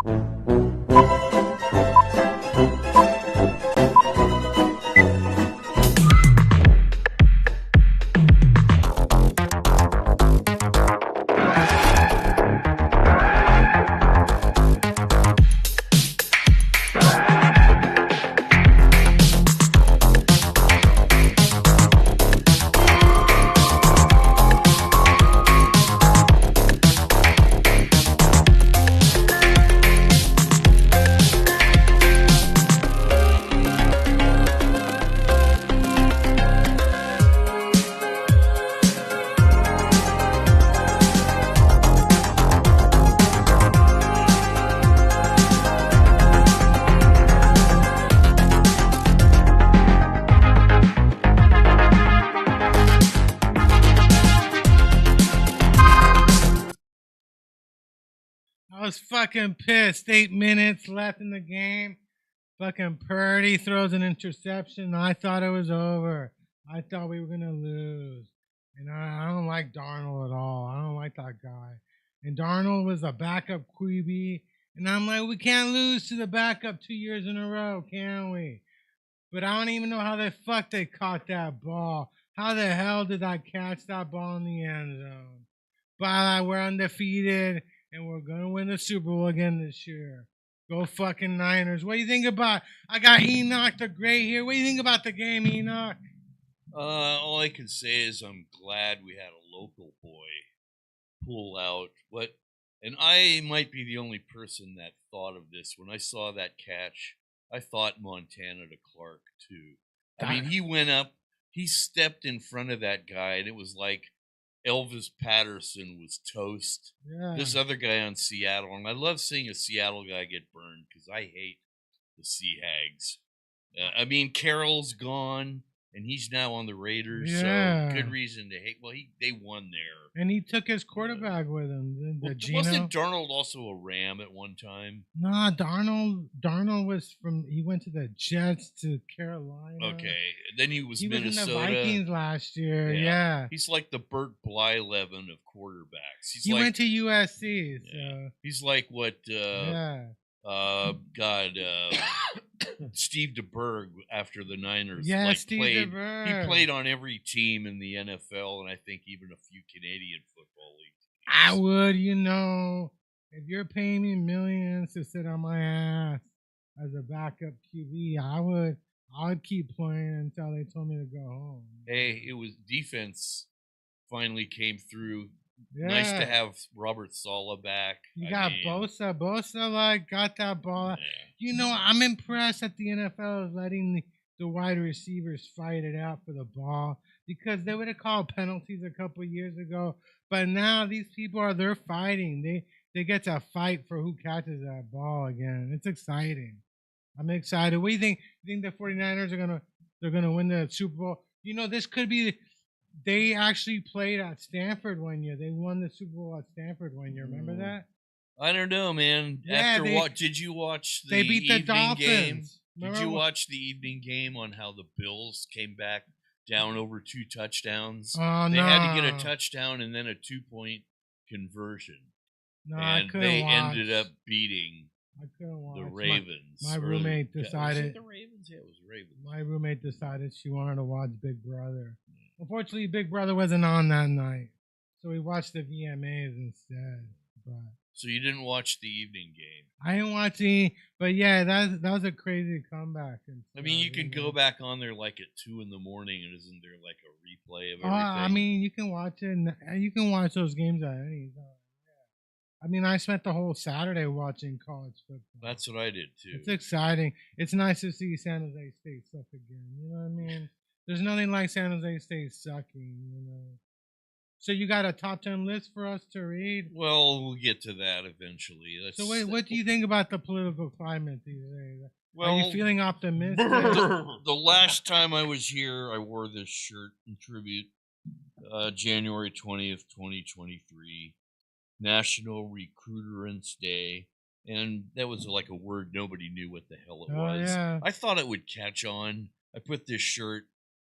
I was fucking pissed. 8 minutes left in the game. Fucking Purdy throws an interception. I thought it was over. I thought we were going to lose. And I don't like Darnold at all. I don't like that guy. And Darnold was a backup QB. And I'm like, we can't lose to the backup 2 years in a row, can we? But I don't even know how the fuck they caught that ball. How the hell did I catch that ball in the end zone? But we're undefeated, and we're going to win the Super Bowl again this year. Go fucking Niners. What do you think about? I got Enoch the Great here. What do you think about the game, Enoch? All I can say is I'm glad we had a local boy pull out. And I might be the only person that thought of this. When I saw that catch, I thought Montana to Clark, too. I mean, he went up, he stepped in front of that guy, and it was like Elvis Patterson was toast. Yeah. This other guy on Seattle, and I love seeing a Seattle guy get burned because I hate the Sea Hags. I mean, Carroll's gone, and he's now on the Raiders, so good reason to hate. Well, they won there. And he took his quarterback with him. Wasn't Darnold also a Ram at one time? Nah, Darnold was he went to the Jets to Carolina. Okay, then he was Minnesota. Was in the Vikings last year, yeah. He's like the Burt Blyleven of quarterbacks. He went to USC, so. He's like what, Steve DeBerg after the Niners. Yeah, Steve DeBerg. He played on every team in the NFL, and I think even a few Canadian football league teams. I would, if you're paying me millions to sit on my ass as a backup QB, I would keep playing until they told me to go home. Hey, it was defense finally came through. Yeah. Nice to have Robert Saleh back. You got Bosa. Bosa, got that ball. Yeah. I'm impressed that the NFL is letting the wide receivers fight it out for the ball because they would have called penalties a couple years ago. But now these people they're fighting. They get to fight for who catches that ball again. It's exciting. I'm excited. What do you think? You think the 49ers are gonna win the Super Bowl? This could be. They actually played at Stanford one year. They won the Super Bowl at Stanford one year. Remember that? I don't know, man. Yeah, did you watch the They beat the evening Dolphins. game? Remember Did you watch the evening game on how the Bills came back down over 2 touchdowns? Oh, they had to get a touchdown and then a 2-point conversion. No, and I couldn't they watch. ended up beating the Ravens. My roommate decided. Was it the Ravens? Yeah, it was the Ravens. My roommate decided she wanted to watch Big Brother. Unfortunately, Big Brother wasn't on that night, so we watched the VMAs instead. But so you didn't watch the evening game? I didn't watch any, but yeah, that was a crazy comeback. I mean, you can go back on there like at 2 a.m. and isn't there like a replay of everything? I mean, you can watch it. And you can watch those games at any time. I mean, I spent the whole Saturday watching college football. That's what I did too. It's exciting. It's nice to see San Jose State suck again. You know what I mean? There's nothing like San Jose State sucking, So you got a top 10 list for us to read? Well, we'll get to that eventually. So wait, what do you think about the political climate these days? Well, are you feeling optimistic? The last time I was here, I wore this shirt in tribute. January 20th, 2023, National Recruiterance Day. And that was like a word nobody knew what the hell it was. Yeah. I thought it would catch on. I put this shirt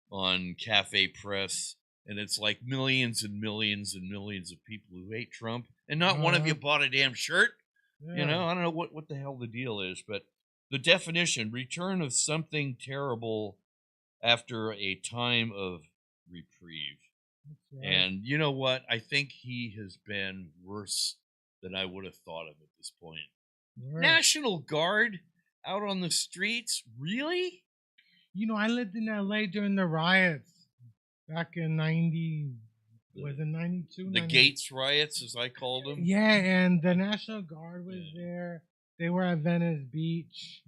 on Cafe Press, and it's like millions and millions and millions of people who hate Trump, and not one of you bought a damn shirt. Yeah. You know, I don't know what the hell the deal is, but the definition: return of something terrible after a time of reprieve. That's right. And you know what? I think he has been worse than I would have thought of at this point. Worse. National Guard out on the streets? Really? You know, I lived in LA during the riots back in 90. Was it 92? The Gates riots, as I called them. Yeah, and the National Guard was there. They were at Venice Beach.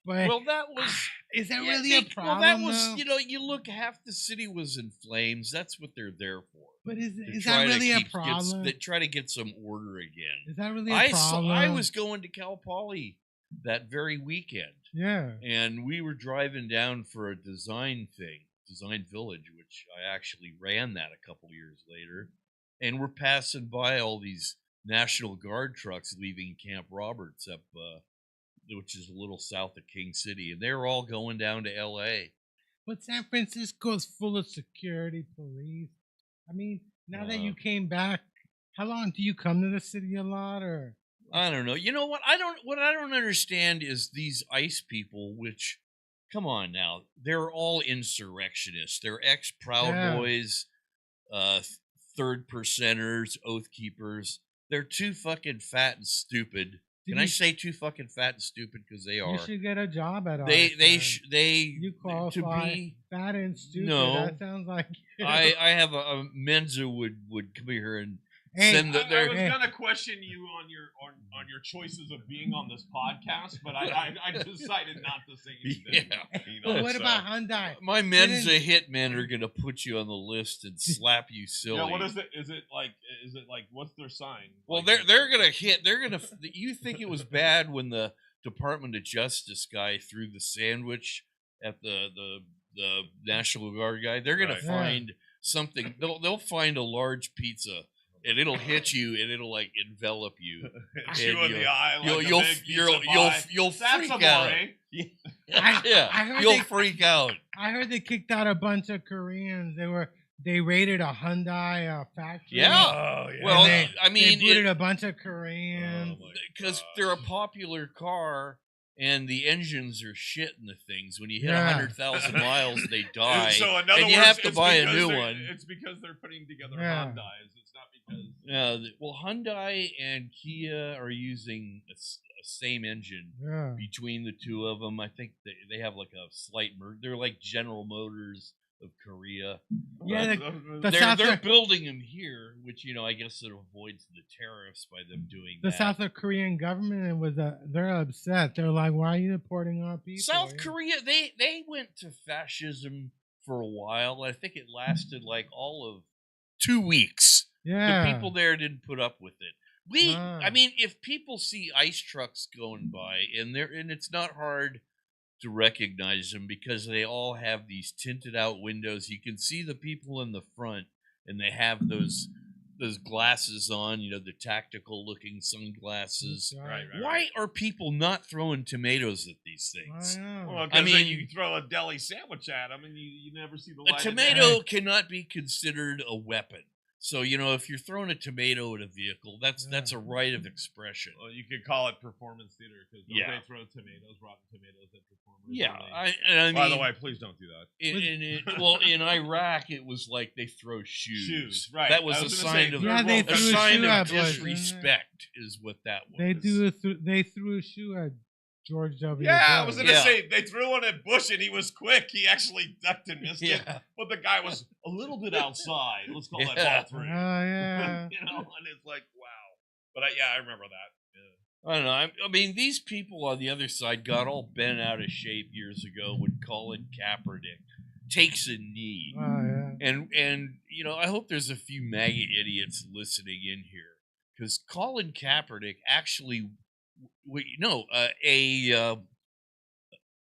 But Well, that was. is that yeah, really a problem? Well, that was. though? You know, you look, half the city was in flames. That's what they're there for. But is To that try to really a keep- problem? They try to get some order again. Is that really a problem? I was going to Cal Poly that very weekend, Yeah. and we were driving down for a design thing, Design Village, which I actually ran that a couple years later, and we're passing by all these National Guard trucks leaving Camp Roberts up, which is a little south of King City, and they're all going down to L.A. But San Francisco's full of security police. I mean, now that Uh, you came back, how long do you come to the city a lot, or? I don't know. You know what? What I don't understand is these ICE people, which, come on now, they're all insurrectionists. They're ex-Proud Yeah. Boys, third percenters, oath keepers. They're too fucking fat and stupid. Did Can I you- say too fucking fat and stupid? Because they You are. should get a job at They You qualify. to be. Fat and stupid. No. That sounds like you. I have a Menza would come here and Hey, send I their. was gonna question you on your choices of being on this podcast, but I decided not to say anything. Yeah. You know, But what so- about Hyundai? My Menza hitmen are gonna put you on the list and slap you silly. Yeah, what is it? Is it like what's their sign? Well, Like, they're gonna hit. They're gonna. You think it was bad when the Department of Justice guy threw the sandwich at the National Guard guy? They're gonna Right. Yeah. find something. They'll find a large pizza and it'll hit you and it'll like envelop you. hit you in the eye. Like You'll a big pizza you'll pie. That's freak amore. out. I Yeah, heard you'll they- freak out. I heard they kicked out a bunch of Koreans. They raided a Hyundai factory. Yeah. Oh yeah. Well, And I mean, they booted a bunch of Koreans. Oh, my because gosh. they're a popular car and the engines are shit in the things. When you hit Yeah. 100,000 miles, they die. So in other and you words, have to it's buy a because new they're- one. It's because they're putting together Yeah. Hyundais. It's not because. Well, Hyundai and Kia are using a same engine Yeah. between the two of them. I think they have like a slight they're like General Motors of Korea. Yeah, But the South they're building them here, which I guess it avoids the tariffs by them doing The that. South Korean government they're upset. They're like, why are you deporting our people? South Yeah. Korea, they went to fascism for a while. I think it lasted like all of 2 weeks. Yeah. The people there didn't put up with it. Ah. I mean, if people see ice trucks going by, and it's not hard to recognize them because they all have these tinted out windows. You can see the people in the front, and they have those glasses on. The tactical looking sunglasses. Right. Why are people not throwing tomatoes at these I things? know. Well, I I mean, mean- you throw a deli sandwich at them, and you never see the A light. of tomato day. cannot be considered a weapon. So if you're throwing a tomato at a vehicle, that's a right of expression. Well, you could call it performance theater because Yeah. they throw tomatoes, rotten tomatoes at performers. Yeah, and I mean, by the way, please don't do that. in Iraq, it was like they throw shoes. Shoes, right. That was I a was gonna sign say, of Yeah, they a threw a sign shoe of at Bush. disrespect, is what that was. They threw a shoe at George W. Yeah, I Bush. was gonna Yeah. say they threw one at Bush and he was quick. He actually ducked and missed it, Yeah. but the guy was a little bit outside. Let's call that Yeah. ball three. Oh yeah. And it's like wow. But I remember that. Yeah. I don't know. I mean, these people on the other side got all bent out of shape years ago when Colin Kaepernick takes a knee. Oh yeah. And I hope there's a few MAGA idiots listening in here, because Colin Kaepernick actually,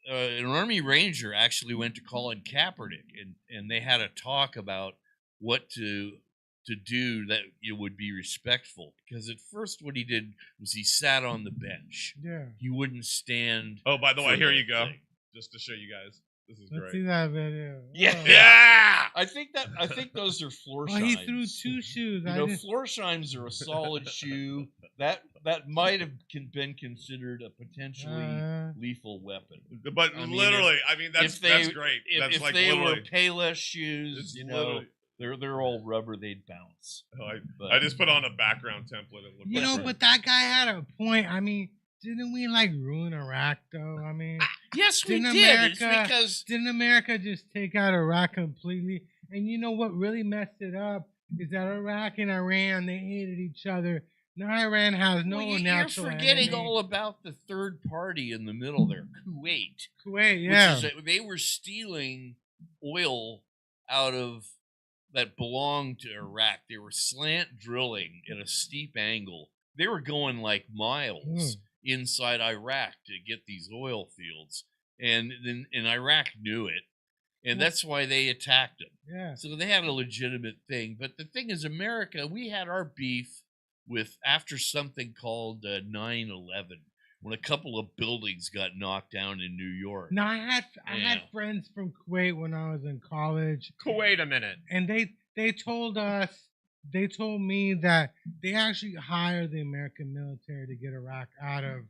an Army Ranger actually went to Colin Kaepernick, and they had a talk about what to do that it would be respectful. Because at first, what he did was he sat on the bench. Yeah. He wouldn't stand. Oh, by the way, for here the you go. thing. Just to show you guys. This is Let's great. see that video. Yeah. Oh. Yeah. I think those are Florsheims. Oh, he threw 2 shoes. You know, Florsheims are a solid shoe. That might have been considered a potentially lethal weapon. But I mean, literally, I mean, that's great. That's if like they literally. were Payless shoes, you know, they're all rubber. They'd bounce. Oh, I just put on a background template. It looked You know, like but that guy had a point. I mean, didn't we like ruin Iraq though? I mean, yes, we didn't did. It's America- because didn't America just take out Iraq completely? And you know what really messed it up is that Iraq and Iran, they hated each other. Now Iran has no well, you're natural forgetting enemy. all about the third party in the middle there, Kuwait. Kuwait, yeah. Which is they were stealing oil out of that belonged to Iraq. They were slant drilling at a steep angle. They were going like miles inside Iraq to get these oil fields, and Iraq knew it, and that's why they attacked them. Yeah. So they had a legitimate thing. But the thing is, America, we had our beef with after something called 9/11, when a couple of buildings got knocked down in New York. Now I had friends from Kuwait when I was in college. Wait a minute. And they told me that they actually hired the American military to get Iraq out of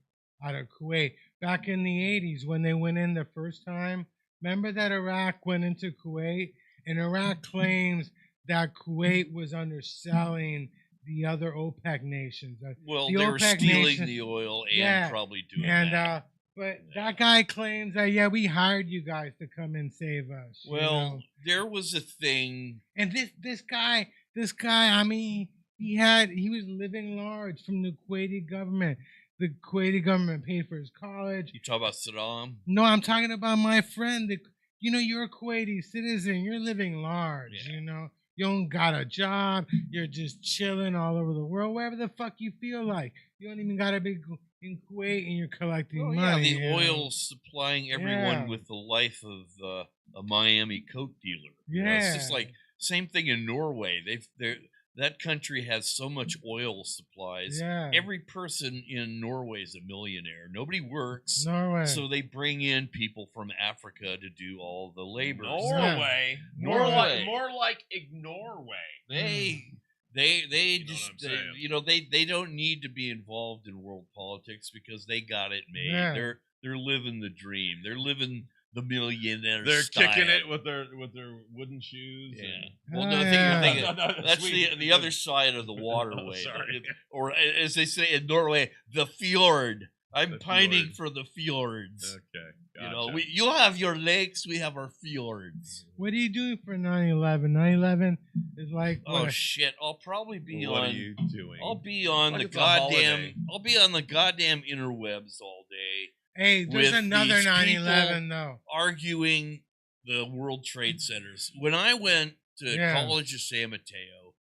Kuwait back in the 80s when they went in the first time. Remember that Iraq went into Kuwait, and Iraq claims that Kuwait was underselling the other OPEC nations. Well, the they were OPEC stealing nations- the oil and Yeah. probably doing And that. but that guy claims that we hired you guys to come and save us. you Well, know? there was a thing. And this guy, I mean, he was living large from the Kuwaiti government. The Kuwaiti government paid for his college. You talk about Saddam? No, I'm talking about my friend. You're a Kuwaiti citizen. You're living large. Yeah. You know, you don't got a job. You're just chilling all over the world, wherever the fuck you feel like. You don't even gotta be in Kuwait, and you're collecting Oh, money. yeah, the oil supplying everyone Yeah. with the life of a Miami coke dealer. You know, Yeah. it's just like same thing in Norway. That country has so much oil supplies. Yeah. Every person in Norway is a millionaire. Nobody works. Norway. So they bring in people from Africa to do all the labor. Norway. Norway. More like Ignorway. They You know just what I'm saying? they don't need to be involved in world politics because they got it made. Yeah. They're living the dream. They're living the millionaire. They're style. kicking it with their wooden shoes. Yeah. and- Well, Oh, no, yeah. that's Sweet. the other side of the waterway. Sorry. Or as they say in Norway, the fjord. I'm The pining fjord. for the fjords. Okay. You know, gotcha. you have your lakes, we have our fjords. What are you doing for 9/11? 9/11 is like Oh what? shit! I'll probably be What on. are you doing? I'll be on Like the it's a holiday. goddamn. I'll be on the goddamn interwebs all day, Hey, there's with another these 9/11 though. arguing the World Trade Centers. When I went to Yeah. College of San Mateo,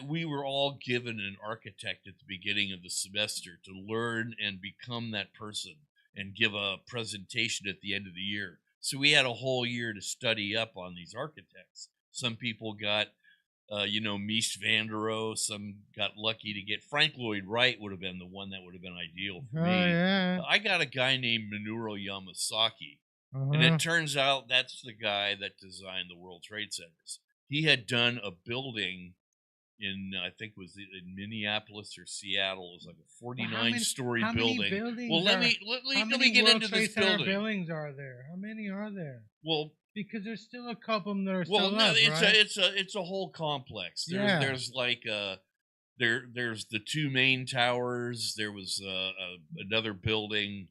we were all given an architect at the beginning of the semester to learn and become that person and give a presentation at the end of the year. So we had a whole year to study up on these architects. Some people got, Mies van der Rohe. Some got lucky to get Frank Lloyd Wright would have been the one that would have been ideal for Oh me. yeah. I got a guy named Minoru Yamasaki, Uh-huh. and it turns out that's the guy that designed the World Trade Centers. He had done a building in, I think it was in Minneapolis or Seattle. It was like a 49-story how many building. buildings Well, let are- me How let many me get World into Trade this Center building. buildings are there? How many are there? Well, Because there's still a couple of them that are well, still no, left, right? it's a whole complex. Yeah. There's like there's the two main towers. There was another building,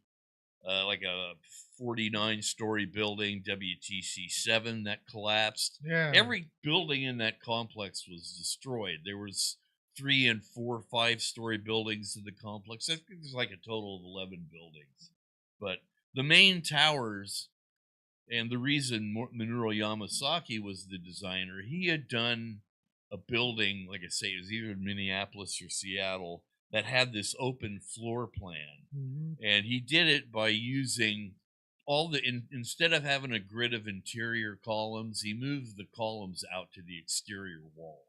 like a 49-story building, WTC 7, that collapsed. Yeah. Every building in that complex was destroyed. There was 3 and 4, 5-story buildings in the complex. I think there's like a total of 11 buildings. But the main towers, and the reason Minoru Yamasaki was the designer, he had done a building, like I say, it was either in Minneapolis or Seattle, that had this open floor plan. Mhm. And he did it by using all instead of having a grid of interior columns, he moved the columns out to the exterior wall.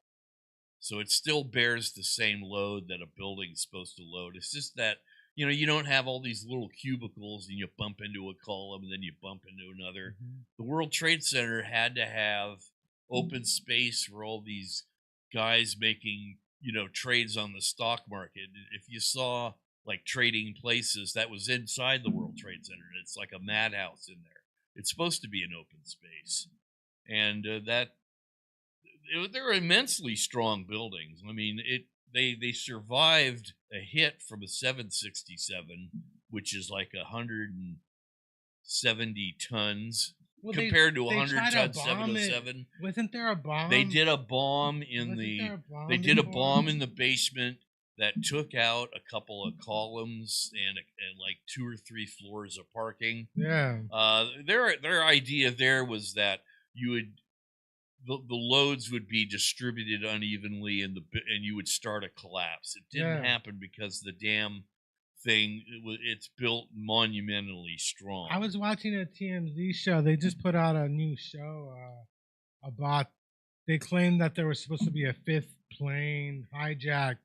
So it still bears the same load that a building's supposed to load. It's just that, you don't have all these little cubicles and you bump into a column and then you bump into another. Mhm. The World Trade Center had to have open space for all these guys making, trades on the stock market. If you saw like Trading Places, that was inside the World Trade Center. It's like a madhouse in there. It's supposed to be an open space, and they're immensely strong buildings. I mean, they survived a hit from a 767, which is like 170 tons compared to 100 ton 707. Wasn't there a bomb? They did a bomb in a bomb in the basement that took out a couple of columns and like 2 or 3 floors of parking. Yeah. Their idea there was that the loads would be distributed unevenly and you would start a collapse. It didn't happen because the damn thing, it's built monumentally strong. I was watching a TMZ show. They just put out a new show about. They claimed that there was supposed to be a 5th plane hijacked,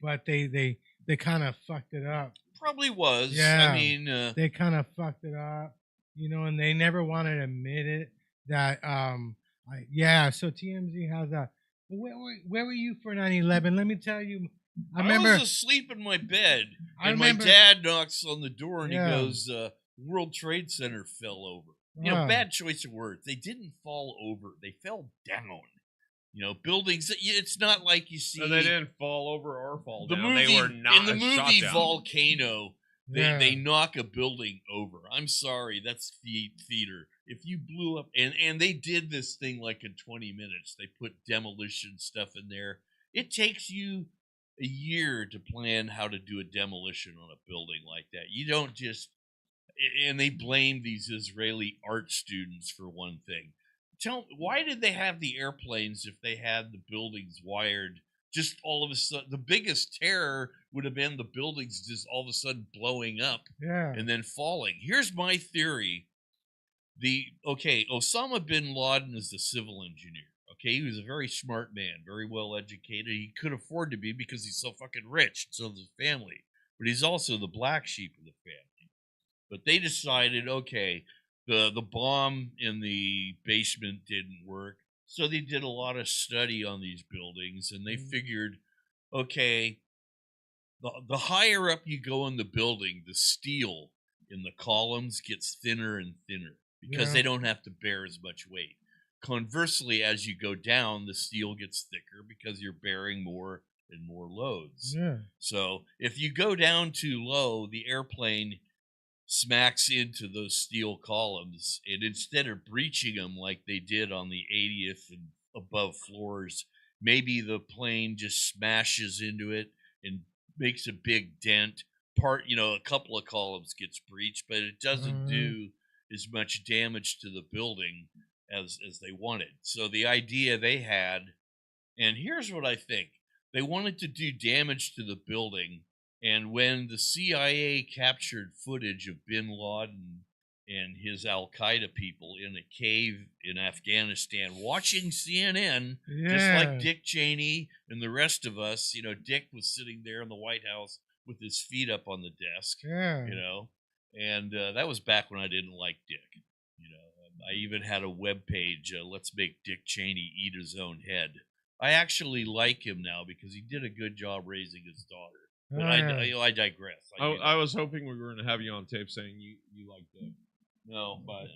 but they kind of fucked it up. Probably was. Yeah. I mean, they kind of fucked it up, and they never wanted to admit it. That so TMZ has that. Where were you for 9/11? Let me tell you. I remember was asleep in my bed, and my dad knocks on the door, and he goes, "World Trade Center fell over." Bad choice of words. They didn't fall over; they fell down. Buildings. It's not like you see. So they didn't fall over or fall down. Movie, they were not in the movie shot down. Volcano. They knock a building over. I'm sorry, that's theater. If you blew up, and they did this thing like in 20 minutes. They put demolition stuff in there. It takes you a year to plan how to do a demolition on a building like that. You don't just, and they blame these Israeli art students for one thing. Why did they have the airplanes if they had the buildings wired? Just all of a sudden, the biggest terror would have been the buildings just all of a sudden blowing up and then falling. Here's my theory. Osama bin Laden is a civil engineer. Okay, he was a very smart man, very well educated. He could afford to be because he's so fucking rich, and so does his family. But he's also the black sheep of the family. But they decided, okay, the bomb in the basement didn't work. So they did a lot of study on these buildings, and they figured, okay, the higher up you go in the building, the steel in the columns gets thinner and thinner because they don't have to bear as much weight. Conversely, as you go down, the steel gets thicker because you're bearing more and more loads. Yeah. So if you go down too low, the airplane smacks into those steel columns, and instead of breaching them like they did on the 80th and above floors, maybe the plane just smashes into it and makes a big dent. A couple of columns gets breached, but it doesn't do as much damage to the building as they wanted. So the idea they had, and here's what I think, they wanted to do damage to the building. And when the CIA captured footage of bin Laden and his Al-Qaeda people in a cave in Afghanistan watching CNN, just like Dick Cheney and the rest of us, Dick was sitting there in the White House with his feet up on the desk, and that was back when I didn't like Dick. I even had a web page, Let's Make Dick Cheney Eat His Own Head. I actually like him now because he did a good job raising his daughter. But I digress. I was hoping we were going to have you on tape saying you like Dick. No, but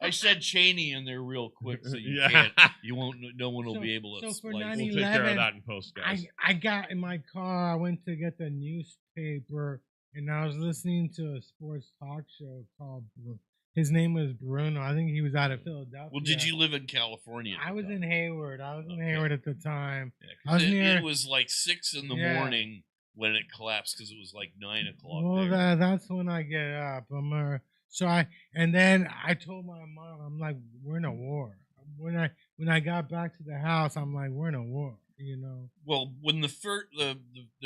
I said Cheney in there real quick, so you can't. You won't. No one will be able to. So for splice. 9/11, We'll take care of that in post, guys. I got in my car. I went to get the newspaper, and I was listening to a sports talk show called. His name was Bruno. I think he was out of Philadelphia. Well, did you live in California? I was in Hayward. I was in Hayward at the time. Yeah, it was like 6 in the morning when it collapsed because it was like 9 o'clock. Well, that's when I get up. And then I told my mom, I'm like, we're in a war. When I got back to the house, I'm like, we're in a war. Well, when the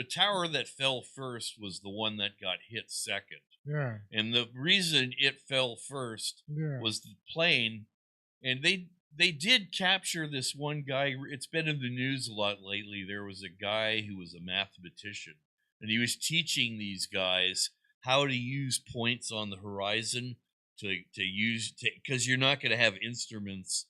tower that fell first was the one that got hit second. Yeah. And the reason it fell first was the plane, and they did capture this one guy. It's been in the news a lot lately. There was a guy who was a mathematician, and he was teaching these guys how to use points on the horizon to use, because you're not going to have instruments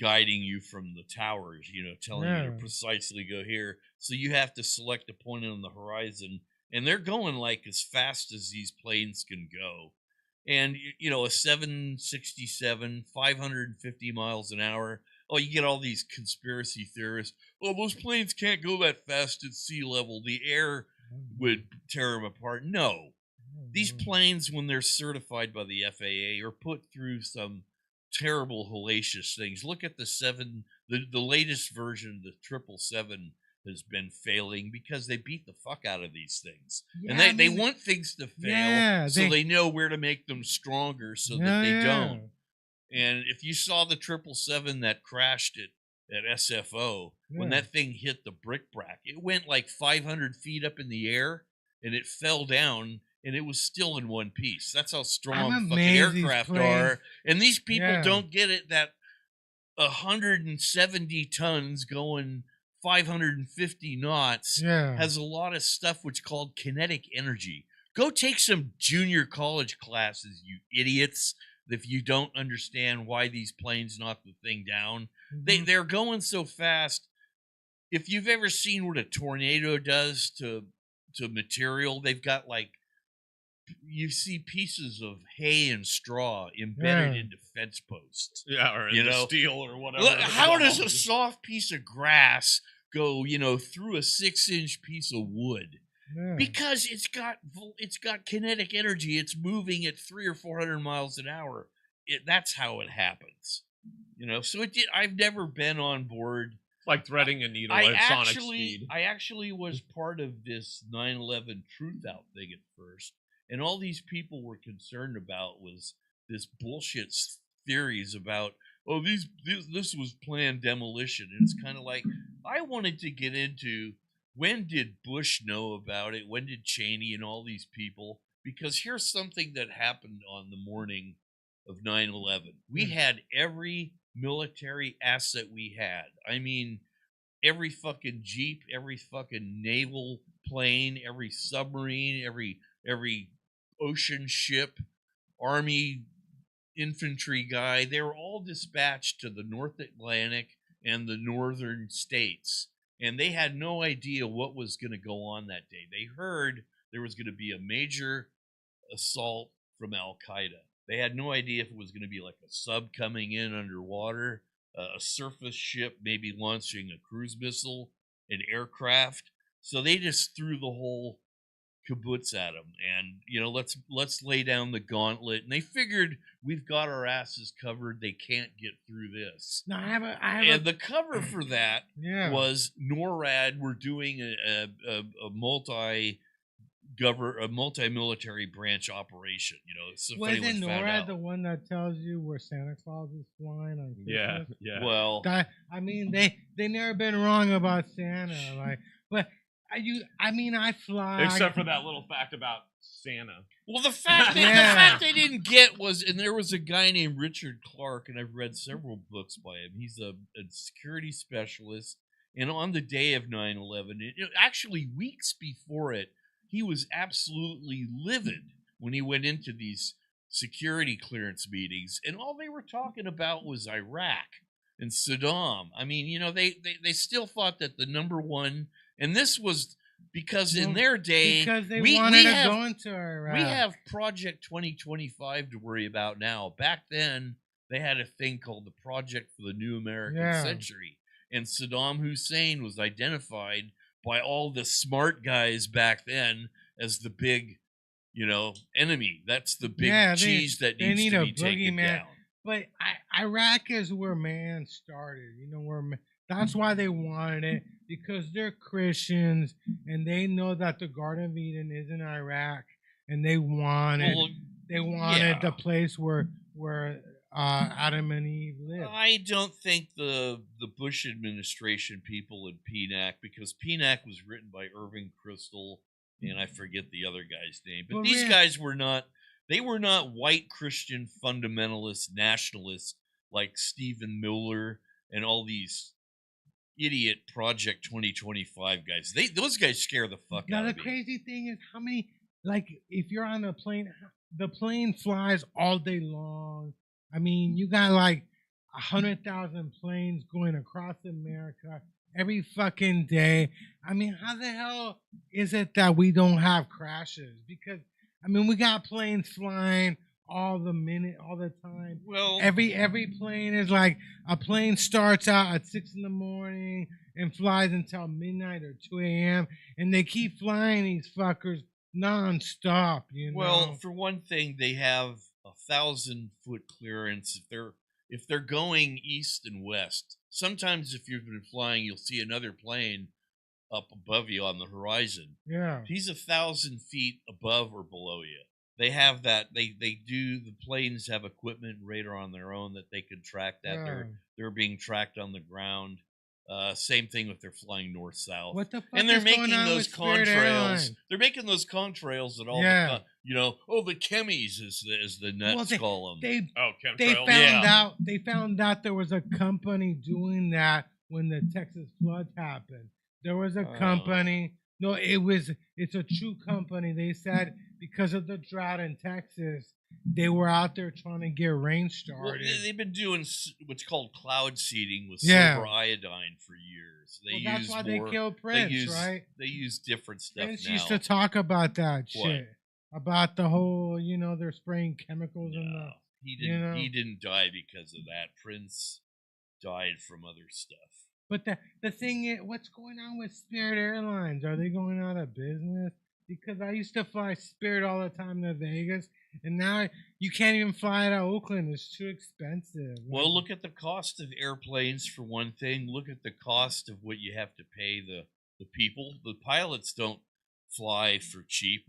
guiding you from the towers, telling you to precisely go here. So you have to select a point on the horizon, and they're going like as fast as these planes can go. And a 767, 550 miles an hour. Oh, you get all these conspiracy theorists. Oh, those planes can't go that fast at sea level. The air would tear them apart. No. These planes, when they're certified by the FAA, are put through some terrible, hellacious things. Look at the latest version, the 777 has been failing because they beat the fuck out of these things. Yeah, and they want things to fail so they know where to make them stronger so that they don't. And if you saw the 777 that crashed at SFO, when that thing hit the brickbat, it went like 500 feet up in the air and it fell down and it was still in one piece. That's how strong fucking aircraft are. And these people don't get it that 170 tons going 550 knots has a lot of stuff which called kinetic energy. Go take some junior college classes, you idiots, if you don't understand why these planes knock the thing down. They're going so fast. If you've ever seen what a tornado does to material, they've got like, you see pieces of hay and straw embedded into fence posts. Yeah, or steel or whatever. Look, how does a soft piece of grass go, through a 6-inch piece of wood? Because it's got kinetic energy. It's moving at 300 or 400 miles an hour. That's how it happens. So I've never been on board. It's like threading a needle at sonic speed. I actually was part of this 9/11 Truth Out thing at first. And all these people were concerned about was this bullshit theories about, this was planned demolition. And it's kind of like, I wanted to get into, when did Bush know about it? When did Cheney and all these people? Because here's something that happened on the morning of 9/11. We had every military asset we had. I mean, every fucking Jeep, every fucking naval plane, every submarine, every ocean ship, Army infantry guy, they were all dispatched to the North Atlantic and the northern states. And they had no idea what was going to go on that day. They heard there was going to be a major assault from Al Qaeda. They had no idea if it was going to be like a sub coming in underwater, a surface ship maybe launching a cruise missile, an aircraft. So they just threw the whole kibbutz at them, and let's lay down the gauntlet. And they figured, we've got our asses covered. They can't get through this. No, the cover for that was NORAD. We're doing a multi-military branch operation. It's so funny wasn't NORAD the one that tells you where Santa Claus is flying on Christmas? Yeah. Well, I mean, they never been wrong about Santa, but. I fly. Except for that little fact about Santa. Well, the fact they didn't get was, and there was a guy named Richard Clark, and I've read several books by him. He's a security specialist, and on the day of 9/11, actually weeks before it, he was absolutely livid when he went into these security clearance meetings, and all they were talking about was Iraq and Saddam. I mean, they still thought that the number one. And this was because in their day, because they wanted to go into Iraq. We have Project 2025 to worry about now. Back then, they had a thing called the Project for the New American Century. And Saddam Hussein was identified by all the smart guys back then as the big, enemy. That's the big cheese that needs to be taken down. But Iraq is where man started. That's why they wanted it, because they're Christians and they know that the Garden of Eden is in Iraq, and they wanted the place where Adam and Eve lived. I don't think the Bush administration people in PNAC, because PNAC was written by Irving Kristol, and I forget the other guy's name, but these guys were not. They were not white Christian fundamentalists, nationalists like Stephen Miller and all these idiot Project 2025 guys. Those guys scare the fuck out of me. Now the crazy thing is how many, if you're on a plane, the plane flies all day long. I mean, you got 100,000 planes going across America every fucking day. I mean, how the hell is it that we don't have crashes? Because I mean, we got planes flying all the time. Well, Every plane is like a plane starts out at 6 in the morning and flies until midnight or 2 a.m. and they keep flying these fuckers nonstop. You know. well, for one thing, they have 1,000-foot clearance if they're going east and west. Sometimes, if you've been flying, you'll see another plane up above you on the horizon. Yeah. He's 1,000 feet above or below you. They have that. The planes have equipment and radar on their own that they can track that. Yeah. They're being tracked on the ground. Same thing if they're flying north south. What the fuck And they're is going making on those with Spirit contrails. Airlines? They're making those contrails that all Yeah. the chemies as the nuts call them. They Chemtrails. they found out there was a company doing that when the Texas floods happened. There was a company. No, it's a true company. They said because of the drought in Texas, they were out there trying to get rain started. Well, they've been doing what's called cloud seeding with Yeah. silver iodine for years. That's why they killed Prince, right? They use different stuff Prince now. used to talk about that What? shit. About the whole, they're spraying chemicals in the. No, he didn't. you know? He didn't die because of that. Prince died from other stuff. But the thing is, what's going on with Spirit Airlines? Are they going out of business? Because I used to fly Spirit all the time to Vegas, and now you can't even fly out of Oakland. It's too expensive. Well, look at the cost of airplanes for one thing. Look at the cost of what you have to pay the people. The pilots don't fly for cheap.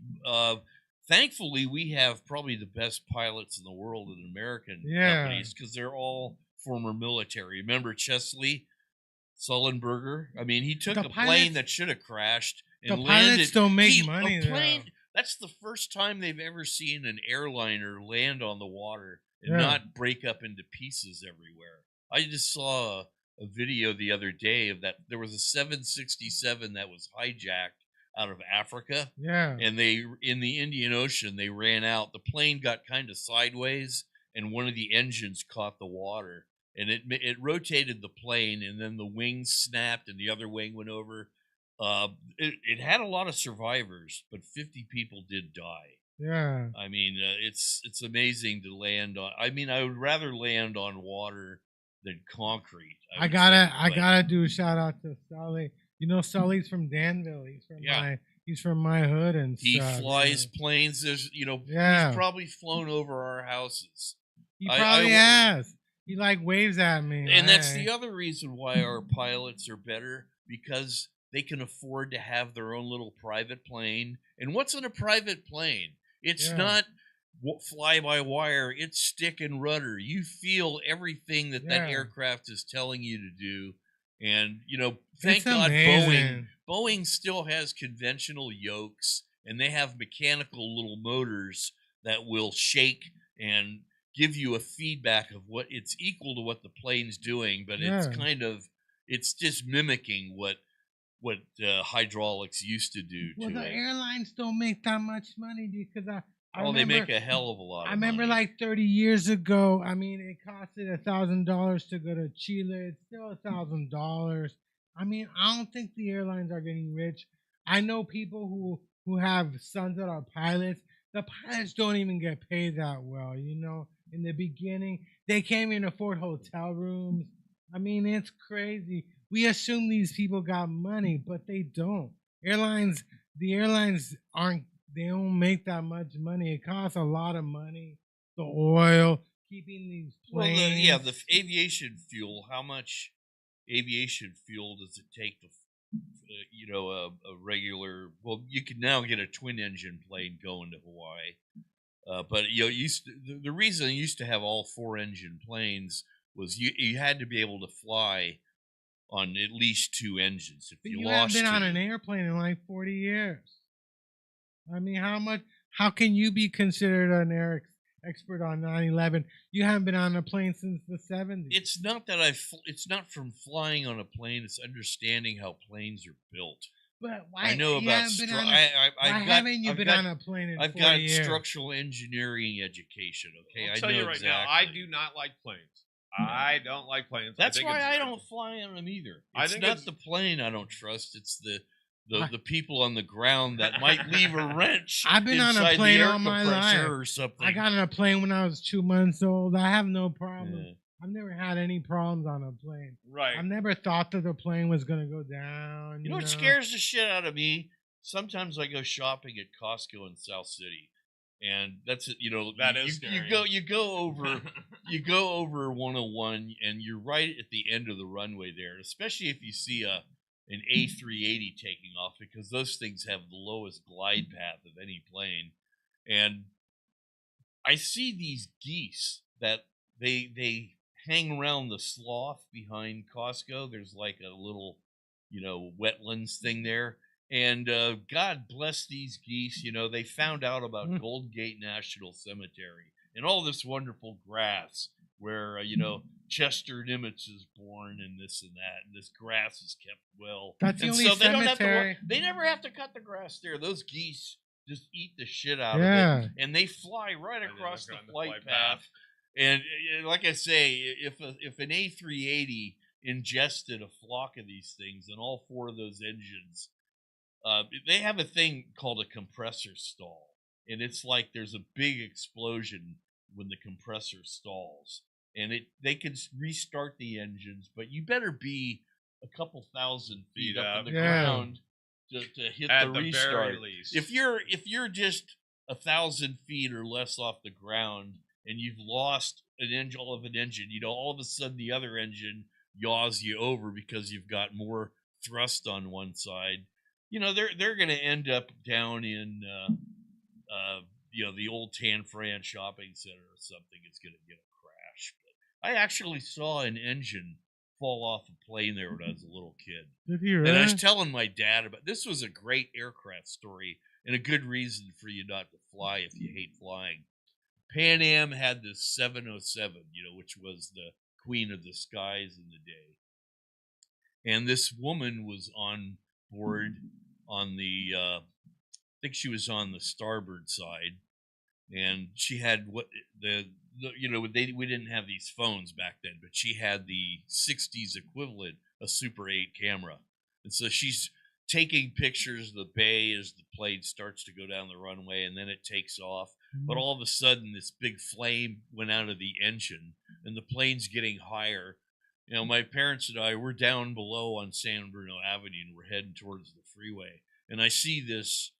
Thankfully, we have probably the best pilots in the world in American companies because they're all former military. Remember Chesley Sullenberger? I mean, he took a plane that should have crashed and the landed. pilots don't make money. A plane. That's the first time they've ever seen an airliner land on the water and not break up into pieces everywhere. I just saw a video the other day of that. There was a 767 that was hijacked out of Africa. Yeah. And they, in the Indian Ocean, they ran out. The plane got kind of sideways, and one of the engines caught the water. And it rotated the plane, and then the wings snapped, and the other wing went over. It had a lot of survivors, but 50 people did die. Yeah. I mean, it's amazing to land on. I mean, I would rather land on water than concrete. I gotta do a shout out to Sully. Sully's from Danville. He's from my hood and he stuff. flies planes. There's he's probably flown over our houses. He probably has. He waves at me. And that's the other reason why our pilots are better, because they can afford to have their own little private plane. And what's in a private plane? It's not fly by wire. It's stick and rudder. You feel everything that aircraft is telling you to do. And, thank God Boeing still has conventional yokes, and they have mechanical little motors that will shake and give you a feedback of what it's equal to what the plane's doing, but it's just mimicking what hydraulics used to do. Well, the airlines don't make that much money because they make a hell of a lot. I remember 30 years ago. I mean, it costed $1,000 to go to Chile. It's still $1,000. I mean, I don't think the airlines are getting rich. I know people who have sons that are pilots. The pilots don't even get paid that well. In the beginning, they can't even afford hotel rooms. I mean, it's crazy. We assume these people got money, but they don't. The airlines they don't make that much money. It costs a lot of money. The oil, keeping these planes. Well, the aviation fuel. How much aviation fuel does it take to, a regular? Well, you can now get a twin engine plane going to Hawaii. But the reason you used to have all 4-engine planes was you had to be able to fly on at least 2 engines. If you haven't been on an airplane in 40 years. I mean, how can you be considered an expert on 9/11? You haven't been on a plane since the 70s. It's not that it's not from flying on a plane. It's understanding how planes are built. But why? I know about. Why haven't you been on a plane in 40 years? I've got structural engineering education. Okay, I'll tell you right now, I do not like planes. I don't like planes. That's think why it's I dreadful. don't fly on them either. I It's think not it's- the plane I don't trust. It's the people on the ground that might leave a wrench I've been on a inside plane the air all my compressor life. or something. I got on a plane when I was 2 months old. I have no problem. Yeah. I've never had any problems on a plane. Right. I've never thought that the plane was gonna go down. You know what scares the shit out of me? Sometimes I go shopping at Costco in South City, and that's That you, is you scary. go you go over you go over 101, and you're right at the end of the runway there. Especially if you see an A380 taking off, because those things have the lowest glide path of any plane, and I see these geese that they hang around the slough behind Costco. There's like a little, wetlands thing there. And God bless these geese. They found out about Golden Gate National Cemetery and all this wonderful grass where, Chester Nimitz is born and this and that. And this grass is kept well. That's the and only so they don't have cemetery. they never have to cut the grass there. Those geese just eat the shit out Yeah. of it. And they fly right And then across the they're on the flight flight path. path. And like I say, if an A380 ingested a flock of these things and all four of those engines, they have a thing called a compressor stall. And it's like there's a big explosion when the compressor stalls. And they can restart the engines, but you better be a couple thousand feet up in the Yeah. ground to hit At the the restart. very least. If you're just 1,000 feet or less off the ground and you've lost an engine of an engine, all of a sudden the other engine yaws you over because you've got more thrust on one side. They're going to end up down in the old Tan Fran shopping center or something. It's going to get a crash. But I actually saw an engine fall off a plane there when I was a little kid. Did you And I really? was telling my dad about this. Was a great aircraft story and a good reason for you not to fly if you hate flying. Pan Am had this 707, which was the queen of the skies in the day. And this woman was on board on the, I think she was on the starboard side, and she had we didn't have these phones back then, but she had the 60s equivalent, a Super 8 camera. And so she's taking pictures of the bay as the plane starts to go down the runway, and then it takes off. But all of a sudden, this big flame went out of the engine, and the plane's getting higher. My parents and I were down below on San Bruno Avenue, and we're heading towards the freeway. And I see this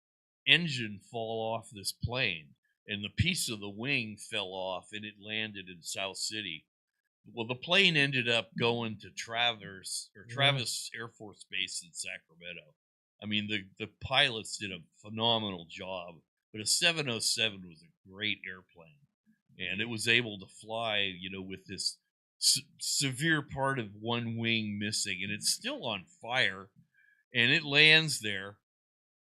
engine fall off this plane, and the piece of the wing fell off, and it landed in South City. Well, the plane ended up going to Travis Air Force Base in Sacramento. I mean, the pilots did a phenomenal job, but a 707 was a great airplane, and it was able to fly, with this severe part of one wing missing, and it's still on fire, and it lands there.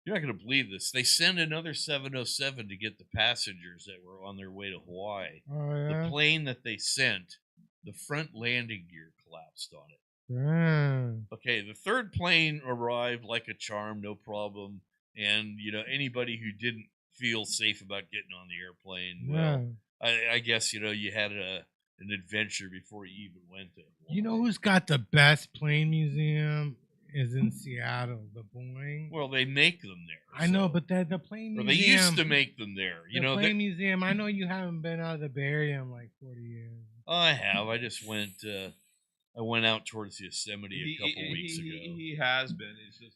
You're not going to believe this. They send another 707 to get the passengers that were on their way to Hawaii. Oh, yeah. The plane that they sent, the front landing gear collapsed on it. Damn. Okay, the third plane arrived like a charm, no problem. And, anybody who didn't feel safe about getting on the airplane, well, I guess, you had an adventure before you even went to Hawaii. You know who's got the best plane museum? Is in Seattle, the Boeing. Well, they make them there. I know, but the plane or museum. they used to make them there. The plane museum. I know you haven't been out of the Bay Area in like 40 years. I have. I just went. I went out towards Yosemite a couple weeks ago. He has been.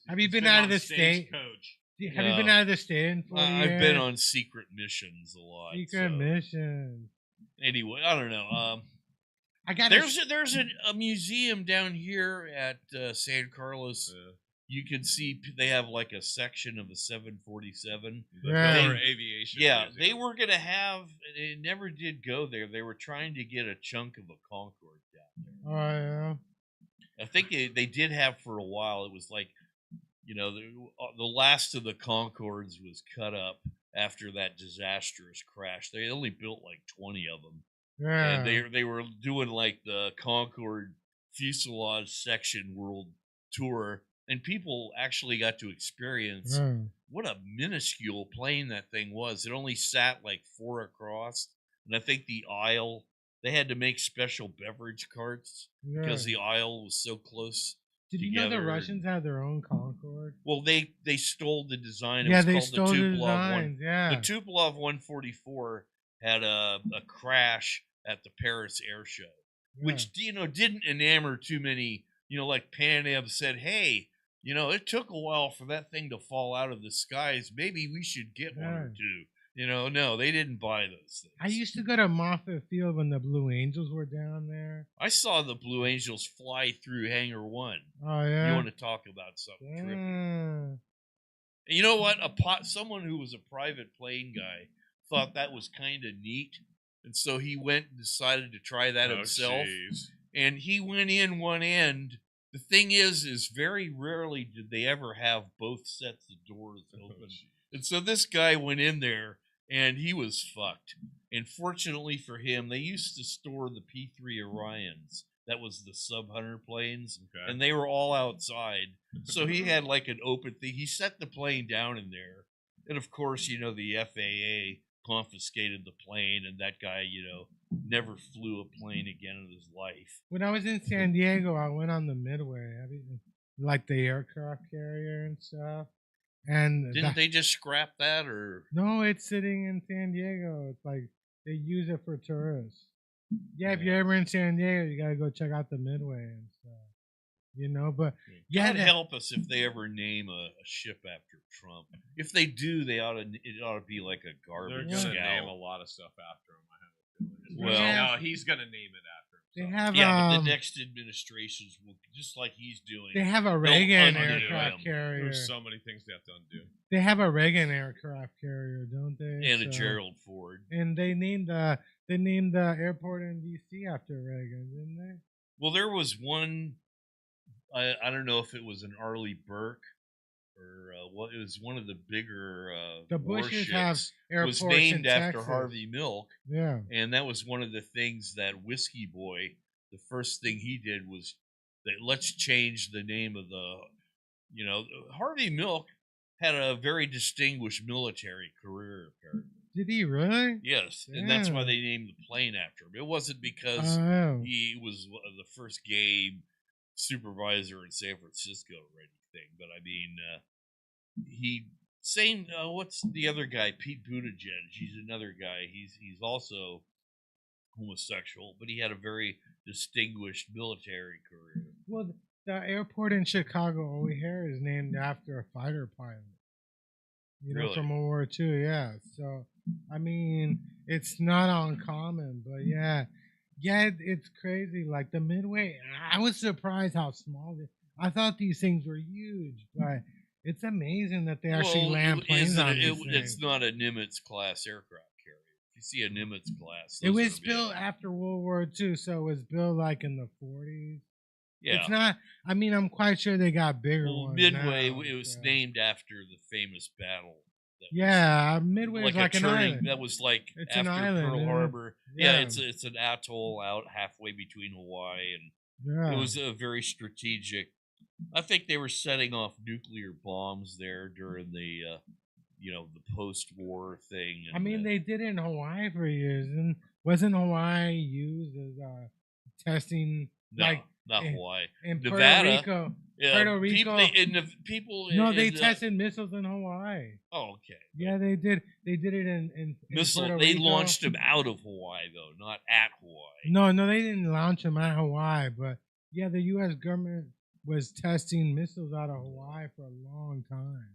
Have you been out of the state? Coach. Have you been out of the state in 40 years? I've been on secret missions a lot. Secret missions. Anyway, I don't know. There's a museum down here at San Carlos. You can see they have like a section of the 747. Aviation. Yeah, they were gonna have. It never did go there. They were trying to get a chunk of a Concorde down there. Oh yeah. I think they did have for a while. It was like, the last of the Concordes was cut up after that disastrous crash. They only built like 20 of them. Yeah. And they were doing like the Concorde fuselage section world tour, and people actually got to experience what a minuscule plane that thing was. It only sat like 4 across, and I think the aisle they had to make special beverage carts because the aisle was so close Did you together. know the Russians had their own Concorde? Well, they stole the design. It Yeah, was they called stole the the Tupolev designs. Yeah. The Tupolev 144 had a crash at the Paris Air Show, which didn't enamor too many. Like Pan Am said, hey, it took a while for that thing to fall out of the skies. Maybe we should get one or two. No, they didn't buy those things. I used to go to Moffett Field when the Blue Angels were down there. I saw the Blue Angels fly through Hangar 1. Oh, yeah? You want to talk about something trippy. Yeah. And you know what? Someone who was a private plane guy thought that was kind of neat. And so he went and decided to try that himself. Geez. And he went in one end. The thing is very rarely did they ever have both sets of doors open. And so this guy went in there, and he was fucked. And fortunately for him, they used to store the P-3 Orions. That was the sub-Hunter planes. Okay. And they were all outside. So he had like an open thing. He set the plane down in there. And of course, the FAA confiscated the plane, and that guy, never flew a plane again in his life. When I was in San Diego, I went on the Midway, like the aircraft carrier and stuff. And didn't they just scrap that, or no? It's sitting in San Diego. It's like they use it for tourists. Yeah, if you're ever in San Diego, you gotta go check out the Midway and stuff. But yeah, it'd help us if they ever name a ship after Trump. If they do, it ought to be like a garbage. They're gonna name a lot of stuff after him. I have a feeling. Well, no, he's gonna name it after him. They have but the next administrations will, just like he's doing. They have a Reagan aircraft carrier. There's so many things they have to undo. They have a Reagan aircraft carrier, don't they? And a Gerald Ford. And they named the airport in D.C. after Reagan, didn't they? Well, there was one. I don't know if it was an Arleigh Burke or what. It was one of the bigger the Bushes have warships. airports Was named in after Texas. Harvey Milk. Yeah, and that was one of the things that Whiskey Boy. The first thing he did was that let's change the name of the. Harvey Milk had a very distinguished military career, apparently. Did he really? Yes, and that's why they named the plane after him. It wasn't because he was the first gay supervisor in San Francisco or anything, but I mean, what's the other guy? Pete Buttigieg. He's another guy. He's also homosexual, but he had a very distinguished military career. Well, the airport in Chicago O'Hare is named after a fighter pilot. Really? From World War II, yeah. So, I mean, it's not uncommon, but yeah, it's crazy. Like the Midway, I was surprised how small I thought these things were huge, but it's amazing that they actually land planes on these things. It's not a Nimitz class aircraft carrier. If you see a Nimitz class, it was built after World War II, so it was built like in the 40s. Yeah. It's not. I mean, I'm quite sure they got bigger ones. Midway, it was named after the famous battle. Midway was like an island. That was like it's after an island, Pearl Harbor. Yeah, it's an atoll out halfway between Hawaii, and it was a very strategic. I think they were setting off nuclear bombs there during the the post-war thing. And, I mean, they did it in Hawaii for years, and wasn't Hawaii used as testing? No, not Hawaii. In Nevada, Puerto Rico. Yeah, Puerto Rico. They in, tested missiles in Hawaii. Oh, okay. Yeah, they did. They did it in Puerto They Rico. launched them out of Hawaii, though, not at Hawaii. No, they didn't launch them at Hawaii. But yeah, the U.S. government was testing missiles out of Hawaii for a long time.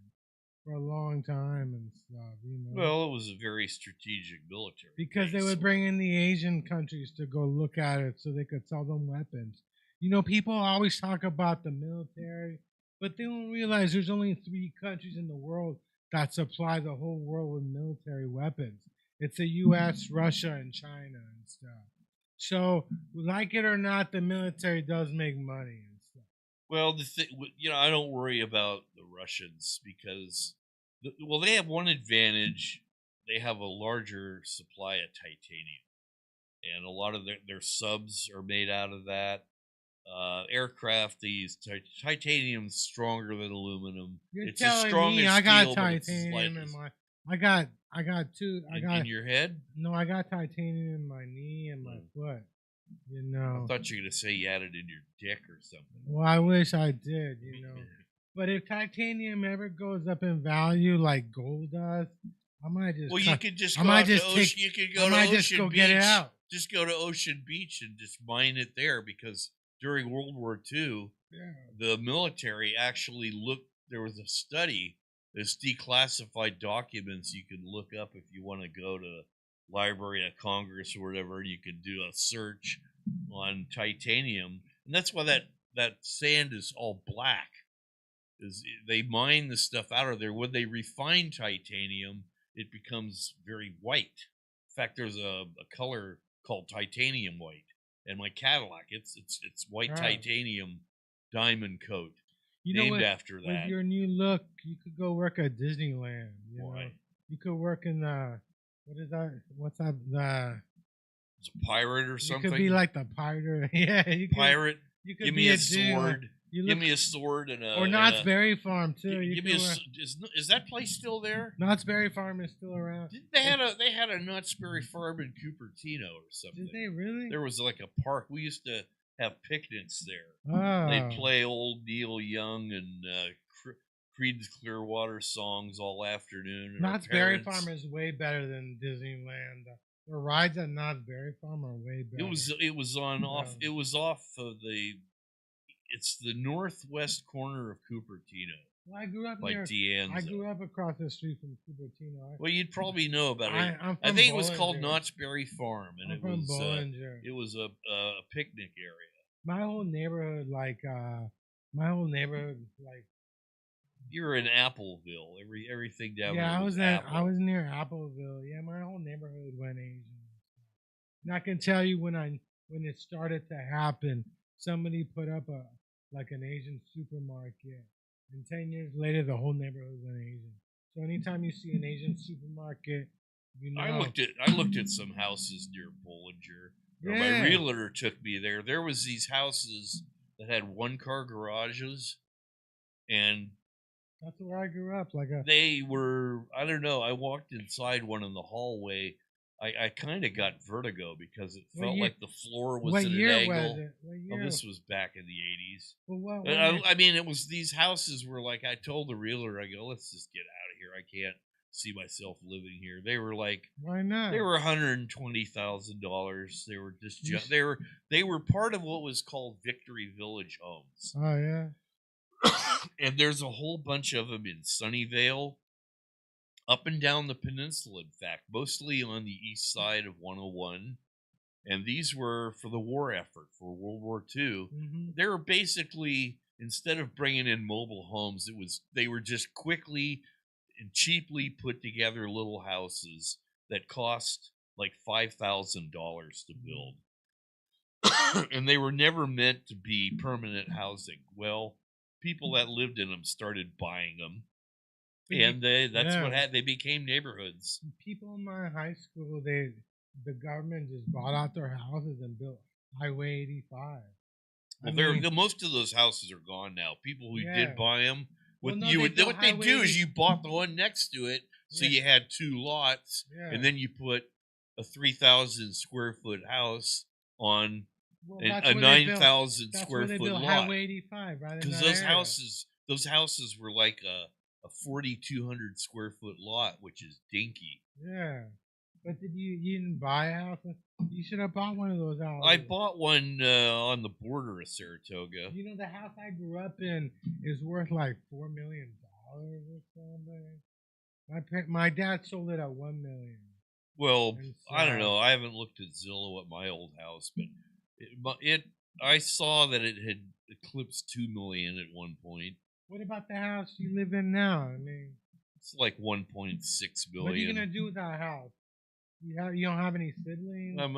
And stuff, Well, it was a very strategic military because they would bring in the Asian countries to go look at it so they could sell them weapons. People always talk about the military, but they don't realize there's only 3 countries in the world that supply the whole world with military weapons. It's the U.S., Russia, and China and stuff. So, like it or not, the military does make money and stuff. Well, I don't worry about the Russians because, they have one advantage. They have a larger supply of titanium, and a lot of their subs are made out of that. Aircraft, they use titanium stronger than aluminum. You're it's telling as strong me as I got steel, but it's titanium in I got two. In your head? No, I got titanium in my knee and my foot. You know. I thought you were gonna say you had it in your dick or something. Well, I wish I did. You know. But if titanium ever goes up in value like gold does, I might just. Well, you could just go I might out to just Ocean. You could go I to might Ocean just go Beach. get it out. Just go to Ocean Beach and just mine it there, because during World War II, the military actually looked. There was a study. There's declassified documents you can look up if you want to go to Library of Congress or whatever. You could do a search on titanium, and that's why that sand is all black. Is they mine the stuff out of there. When they refine titanium, it becomes very white. In fact, there's a color called titanium white, and my Cadillac, it's white titanium diamond coat, named after that. With your new look, you could go work at Disneyland. You know? You could work in what is that? What's that? It's a pirate or something. You could be like the pirate. Yeah, you could, pirate. You could give be me a sword. Give me a sword and a. Or Knott's Berry Farm too. Give me is that place still there? Knott's Berry Farm is still around. They had a Knott's Berry Farm in Cupertino or something. Did they really? There was like a park. We used to have picnics there. Oh. They'd play old Neil Young and Creedence Clearwater songs all afternoon. Knott's Berry Farm is way better than Disneyland. The rides at Knott's Berry Farm are way better. It was off of the. It's the northwest corner of Cupertino. Well, I grew up near Deanza. I grew up across the street from Cupertino. Well, you'd probably know about it. I think it was called Knott's Berry Farm, and it was a picnic area. My whole neighborhood, You're in Appleville. Everything down there. Yeah, I was near Appleville. Yeah, my whole neighborhood went Asian. And I can tell you when it started to happen, somebody put up an Asian supermarket, and 10 years later, the whole neighborhood went Asian. So anytime you see an Asian supermarket, you know. I looked at some houses near Bollinger. My realtor took me there. There was these houses that had one-car garages, and that's where I grew up. They were, I don't know. I walked inside one in the hallway. I kind of got vertigo because it felt like the floor was at an angle. What year? Oh, this was back in the 80s. Well, I mean, it was these houses were like, I told the realtor, I go, let's just get out of here. I can't see myself living here. They were like, why not? They were $120,000. They were just they were part of what was called Victory Village Homes. Oh yeah. And there's a whole bunch of them in Sunnyvale, up and down the peninsula, in fact, mostly on the east side of 101. And these were for the war effort, for World War II. Mm-hmm. They were basically, instead of bringing in mobile homes, they were just quickly and cheaply put together little houses that cost like $5,000 to build. And they were never meant to be permanent housing. Well, people that lived in them started buying them. And that's what happened. They became neighborhoods. People in my high school, the government just bought out their houses and built Highway 85. Well, most of those houses are gone now. People who did buy them, what they do is you bought the one next to it, so you had two lots, and then you put a 3,000 square foot house on a 9,000 square foot lot. Highway 85, right? Because those houses were like a 4,200 square foot lot, which is dinky. Yeah. But you didn't buy a house? You should have bought one of those houses. I bought one on the border of Saratoga. You know, the house I grew up in is worth like $4 million or something. My dad sold it at $1 million. Well, I don't know. I haven't looked at Zillow at my old house, but I saw that it had eclipsed $2 million at one point. What about the house you live in now? I mean, it's like $1.6 billion. What are you gonna do with that house? You don't have any siblings? I'm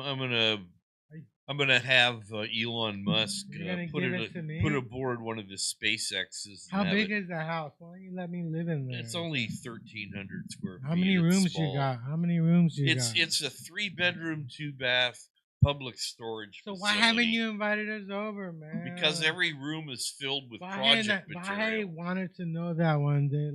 gonna have Elon Musk put aboard one of his SpaceXs. How big is the house? Why don't you let me live in there? It's only 1,300 square feet. How many rooms you got? How many rooms you got? It's a 3-bedroom, 2-bath public storage. So why haven't you invited us over, man? Because every room is filled with project material. I wanted to know that one day,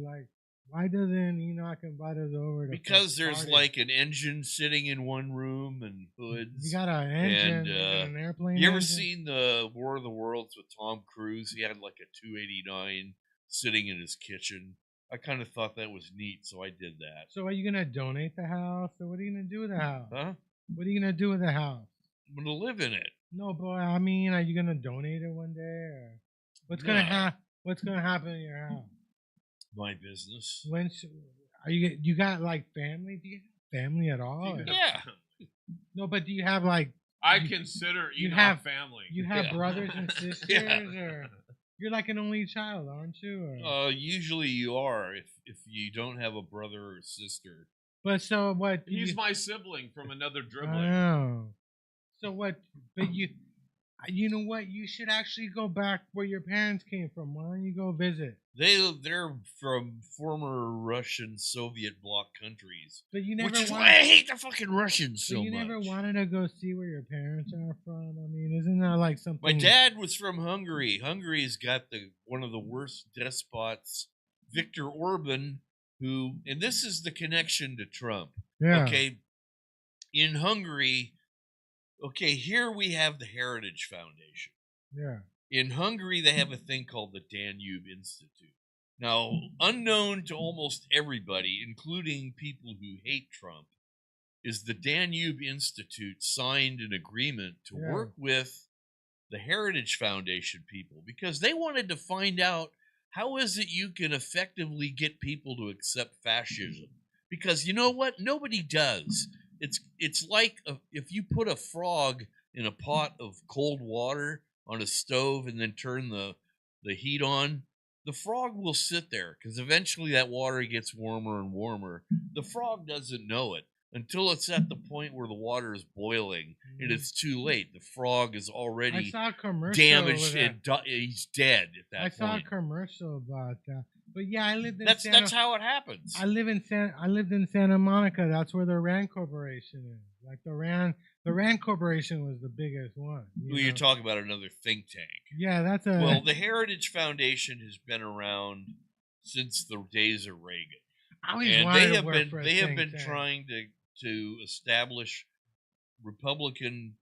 Why doesn't Enoch invite us over to Because fucking there's party? like an engine sitting in one room and hoods. You got an engine, and, an airplane. You ever engine? seen the War of the Worlds with Tom Cruise? He had like a 289 sitting in his kitchen. I kind of thought that was neat, so I did that. So are you gonna donate the house, or what are you gonna do with the house? Huh? What are you gonna do with the house? I'm gonna live in it. No, boy. I mean, are you gonna donate it one day, or what's gonna No. happen? What's gonna happen in your house? My business. When are you got like family? Do you have family at all? or- Yeah. No, but do you have like I you- consider you Enoch have- family. you have Yeah. brothers and sisters, Yeah. or you're like an only child, aren't you? Or, Usually you are if you don't have a brother or sister. but so what? He's you, my sibling from another I dribbling. know. So what? But you know what? You should actually go back where your parents came from. Why don't you go visit? They're from former Russian Soviet bloc countries. But you never Which is wanted, why I hate the fucking Russians but so you much. never wanted to go see where your parents are from. I mean, isn't that like something? My dad was from Hungary. Hungary's got one of the worst despots, Viktor Orban, and this is the connection to Trump. Yeah. Okay, in Hungary, here we have the Heritage Foundation. Yeah. In Hungary, they have a thing called the Danube Institute. Now, unknown to almost everybody, including people who hate Trump, is the Danube Institute signed an agreement to Yeah. work with the Heritage Foundation people because they wanted to find out how is it you can effectively get people to accept fascism. Because you know what? Nobody does. It's like if you put a frog in a pot of cold water on a stove and then turn the heat on, the frog will sit there because eventually that water gets warmer and warmer. The frog doesn't know it until it's at the point where the water is boiling and it's too late. The frog is I already saw a commercial. damaged with that. and he's dead at that I saw a point. commercial about that. But yeah, I lived in That's how it happens. I lived in Santa Monica. That's where the Rand Corporation is. Like the Rand Corporation was the biggest one. You're know? talking about another think tank. Yeah, that's a. Well, the Heritage Foundation has been around since the days of Reagan, I always and wanted they to have work been for a they have think been tank. trying to establish Republican.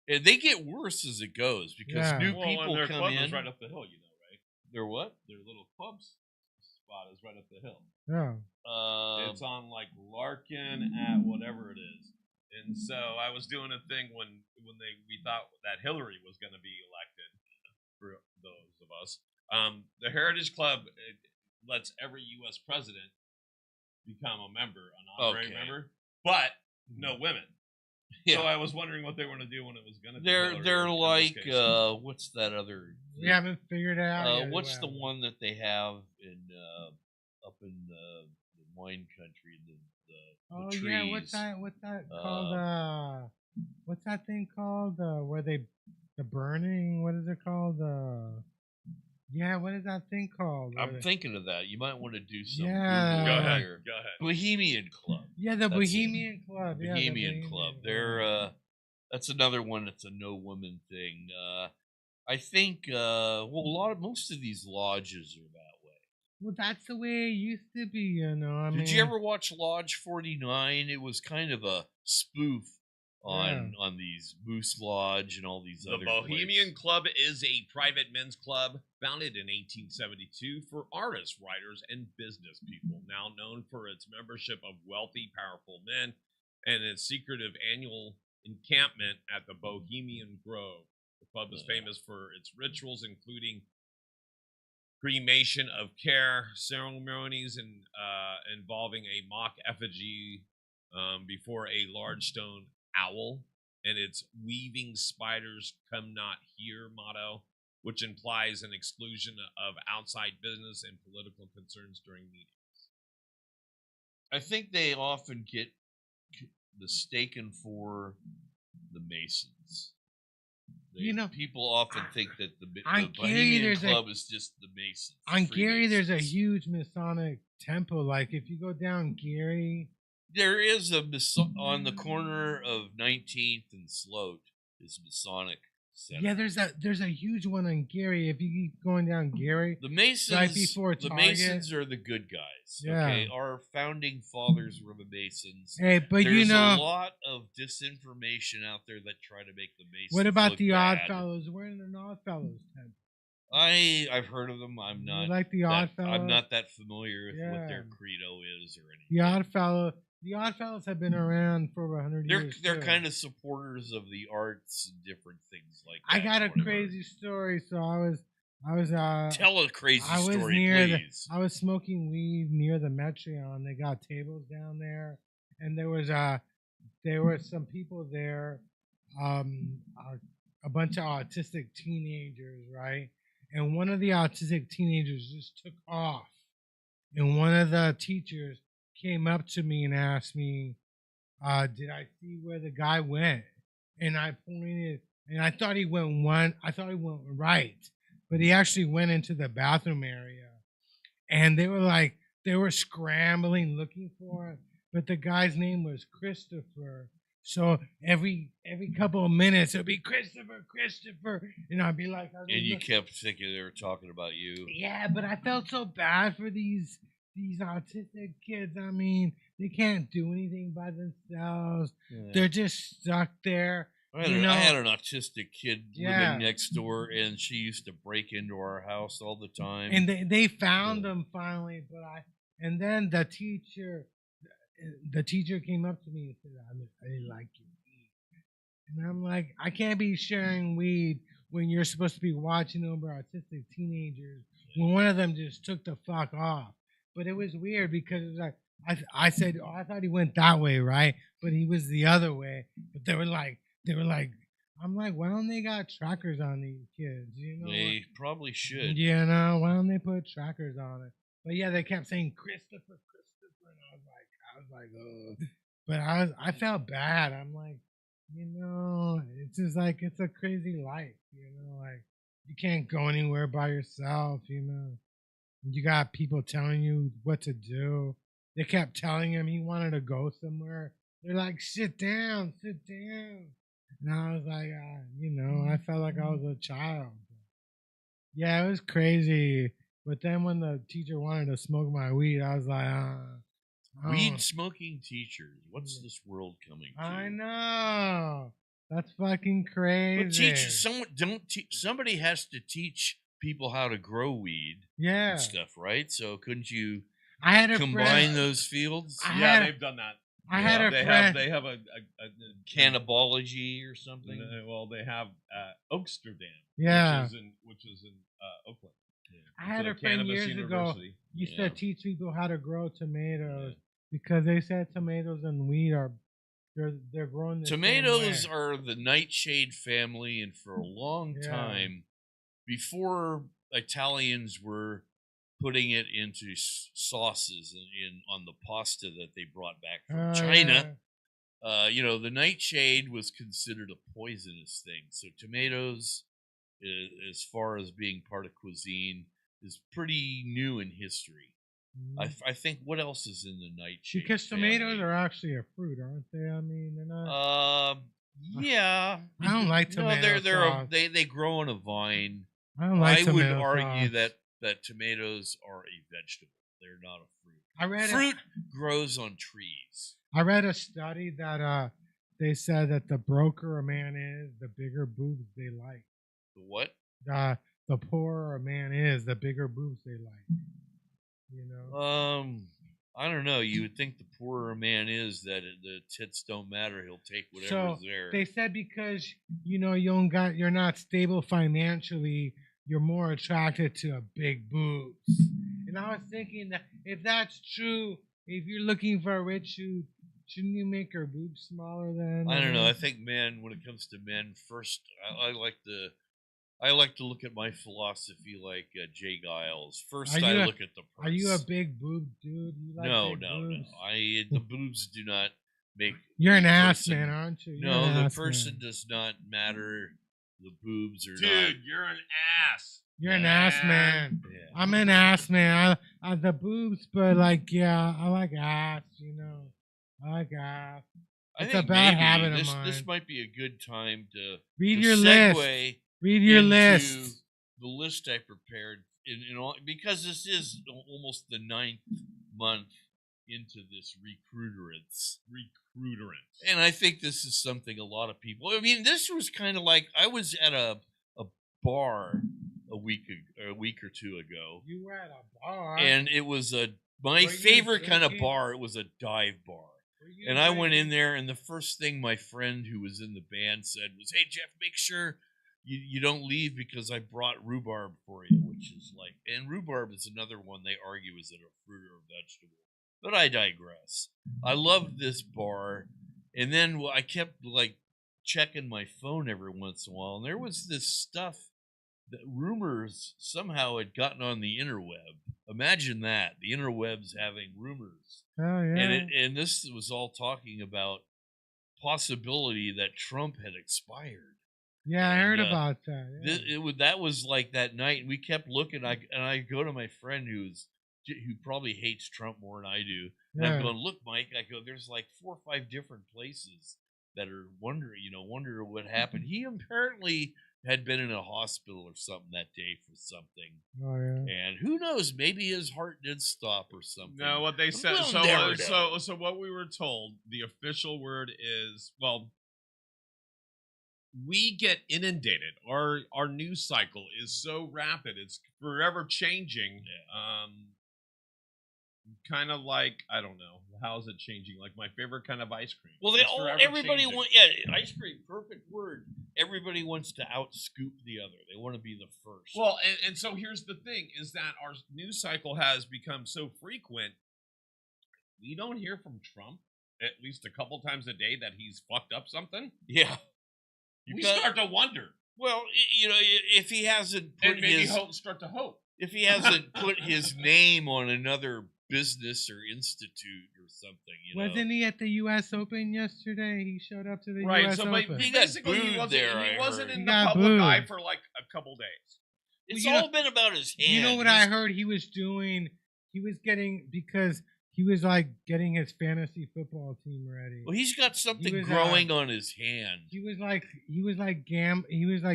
And they get worse as it goes because Yeah. new Well, and people their come club in. is right up the hill, you know, right? They're what? Their little clubs spot is right up the hill. Yeah. It's on like Larkin at whatever it is. And so I was doing a thing when we thought that Hillary was going to be elected for those of us. The Heritage Club lets every U.S. president become a member, an honorary Okay. member, but no women. Yeah. So I was wondering what they were going to do when it was going to be They're Hillary in this like case. what's that other? We haven't figured it out yet. What's the Well, one that they have in up in the wine country? The Oh trees. yeah, what's that called? What's that thing called? Where the burning? What is it called? Yeah, what is that thing called? Where I'm they- thinking of that. You might want to do some. Yeah. Googling Go ahead. here. Go ahead. Bohemian Club. Yeah, the That's it. Bohemian Club. Yeah, the Bohemian Club. They're that's another one that's a no woman thing. I think most of these lodges are that way. Well, that's the way it used to be, you know. I mean, Did you ever watch Lodge 49? It was kind of a spoof on these Moose Lodge and all these The other Bohemian places. Club is a private men's club founded in 1872 for artists, writers, and business people, now known for its membership of wealthy, powerful men and its secretive annual encampment at the Bohemian Grove. The club is famous for its rituals, including cremation of care ceremonies and involving a mock effigy before a large stone owl, and its weaving spiders come not here motto, which implies an exclusion of outside business and political concerns during meetings. I think they often get mistaken for the Masons. You know, people often think that the on Gary, Bohemian there's Club is just the Masons. on Gary, there's a Freemasons. huge Masonic temple. Like if you go down Gary, There is on the corner of 19th and Sloat is Masonic center. Yeah, there's a huge one on Gary. If you keep going down Gary, The Masons, right before the Target. Masons are the good guys. Yeah. Okay, our founding fathers were the Masons. Hey, but There's you know, a lot of disinformation out there that try to make the Masons. what about look the bad. Oddfellows? We're in an Oddfellows tent. I've heard of them. I'm You not like the that, Oddfellows? I'm not that familiar with what Yeah. their credo is or anything. The Oddfellows have been around for over 100 years. They're too. kind of supporters of the arts and different things like that. I got a whatever. crazy story. So I was Tell a crazy I was story, near please. I was smoking weed near the Metreon. They got tables down there, and there were some people there, a bunch of autistic teenagers, right? And one of the autistic teenagers just took off, and one of the teachers came up to me and asked me, "Did I see where the guy went?" And I pointed, and I thought he went right, but he actually went into the bathroom area, and they were scrambling looking for him, but the guy's name was Christopher. So every couple of minutes it'd be Christopher, and I'd be like, And you kept thinking they were talking about you. yeah, but I felt so bad for these autistic kids. I mean, they can't do anything by themselves. Yeah. They're just stuck there. I had an autistic kid living next door, and she used to break into our house all the time. And they found them finally, and then the teacher came up to me and said, "I didn't like your weed," and I'm like, I can't be sharing weed when you're supposed to be watching over autistic teenagers. When one of them just took the fuck off, but it was weird because it was like I said, "Oh, I thought he went that way, right?" But he was the other way. But they were like, I'm like, why don't they got trackers on these kids? You know, They probably should. You know, why don't they put trackers on it? But yeah, they kept saying Christopher, and I was like, oh. But I felt bad. I'm like, you know, it's just like it's a crazy life. You know, like you can't go anywhere by yourself. You know, you got people telling you what to do. They kept telling him he wanted to go somewhere. They're like, sit down. And I was like, you know, I felt like I was a child. Yeah, it was crazy. But then when the teacher wanted to smoke my weed, I was like, weed smoking teachers. What's this world coming to? I know. That's fucking crazy. But somebody has to teach people how to grow weed. Yeah. And stuff, right? So couldn't you combine friend. Those fields? They've done that. I had a friend. They have a cannibology or something. Well, they have Oaksterdam. Yeah. Which is in Oakland. Yeah. I had a friend years ago used to teach people how to grow tomatoes because they said tomatoes and weed are they're growing. Tomatoes are the nightshade family, and for a long time, before Italians were putting it into sauces on the pasta that they brought back from China. You know, the nightshade was considered a poisonous thing. So tomatoes, as far as being part of cuisine, is pretty new in history. I think what else is in the nightshade? Because tomatoes are actually a fruit, aren't they? I mean, they're not. Yeah. I don't like tomatoes. No, they grow on a vine. I don't like I would tomato argue sauce. that tomatoes are a vegetable. They're not a fruit. Fruit grows on trees. I read a study that they said that the broker a man is, the bigger boobs they like. The what? The poorer a man is, the bigger boobs they like. You know. I don't know. You would think the poorer a man is, that the tits don't matter. He'll take whatever's there. They said because you know you're not stable financially, you're more attracted to a big boobs. And I was thinking that if that's true, if you're looking for a rich dude, shouldn't you make her boobs smaller then? I don't know. I think when it comes to men, first I like to look at my philosophy like Jay Giles. First, I look at the person. Are you a big boob dude? You like no. boobs? The boobs do not make. You're an ass man, aren't you? No, the person does not matter. The boobs are not. Dude, you're an ass. You're an ass man. Yeah. I'm an ass man. I the boobs, but like, yeah, I like ass. You know, I like ass. I It's a think bad maybe habit of this mine. might be a good time to Read to your list. segue Read your into list. the list I prepared because this is almost the 9th month into this recruiterance. And I think this is something a lot of people. I mean, this was kind of like I was at a bar a week or two ago, You were at a bar. and it was my Were you favorite kind of drinking? bar. It was a dive bar. Were you And I went in drinking? there, and the first thing my friend who was in the band said was, "Hey, Jeff, make sure you don't leave because I brought rhubarb for you," which is like, and rhubarb is another one they argue is it a fruit or a vegetable. But I digress. I loved this bar, and then I kept like checking my phone every once in a while, and there was this stuff that rumors somehow had gotten on the interweb. Imagine that, the interwebs having rumors. Oh yeah. And this was all talking about possibility that Trump had expired. Yeah, I heard And, about that. Yeah. That was like that night, and we kept looking. I go to my friend who probably hates Trump more than I do, and I'm Yeah. going, "Look, Mike," I go, "there's like 4 or 5 different places that are wondering what happened." He apparently had been in a hospital or something that day for something. Oh yeah. And who knows? Maybe his heart did stop or something. No, what they said. We'll never know. So what we were told, the official word is, well, we get inundated. Our news cycle is so rapid; it's forever changing. Yeah. Kind of like, I don't know, how is it changing? Like my favorite kind of ice cream. Well, It's forever everybody changing. ice cream, perfect word. Everybody wants to outscoop the other. They want to be the first. Well, and so here's the thing: is that our news cycle has become so frequent. We don't hear from Trump at least a couple times a day that he's fucked up something. yeah, We start to wonder, well, if he hasn't put and maybe his start to hope. if he hasn't put his name on another business or institute or something, Wasn't he at the U.S. Open yesterday? He showed up to the Right, U.S. so Open. he got basically he booed wasn't, there, I he wasn't heard. in He the got public eye booed. for like a couple days. It's Well, you all been about his hand. You know what I heard he was doing? He was getting because he was like getting his fantasy football team ready. Well, he's got something was, growing on his hand. He was like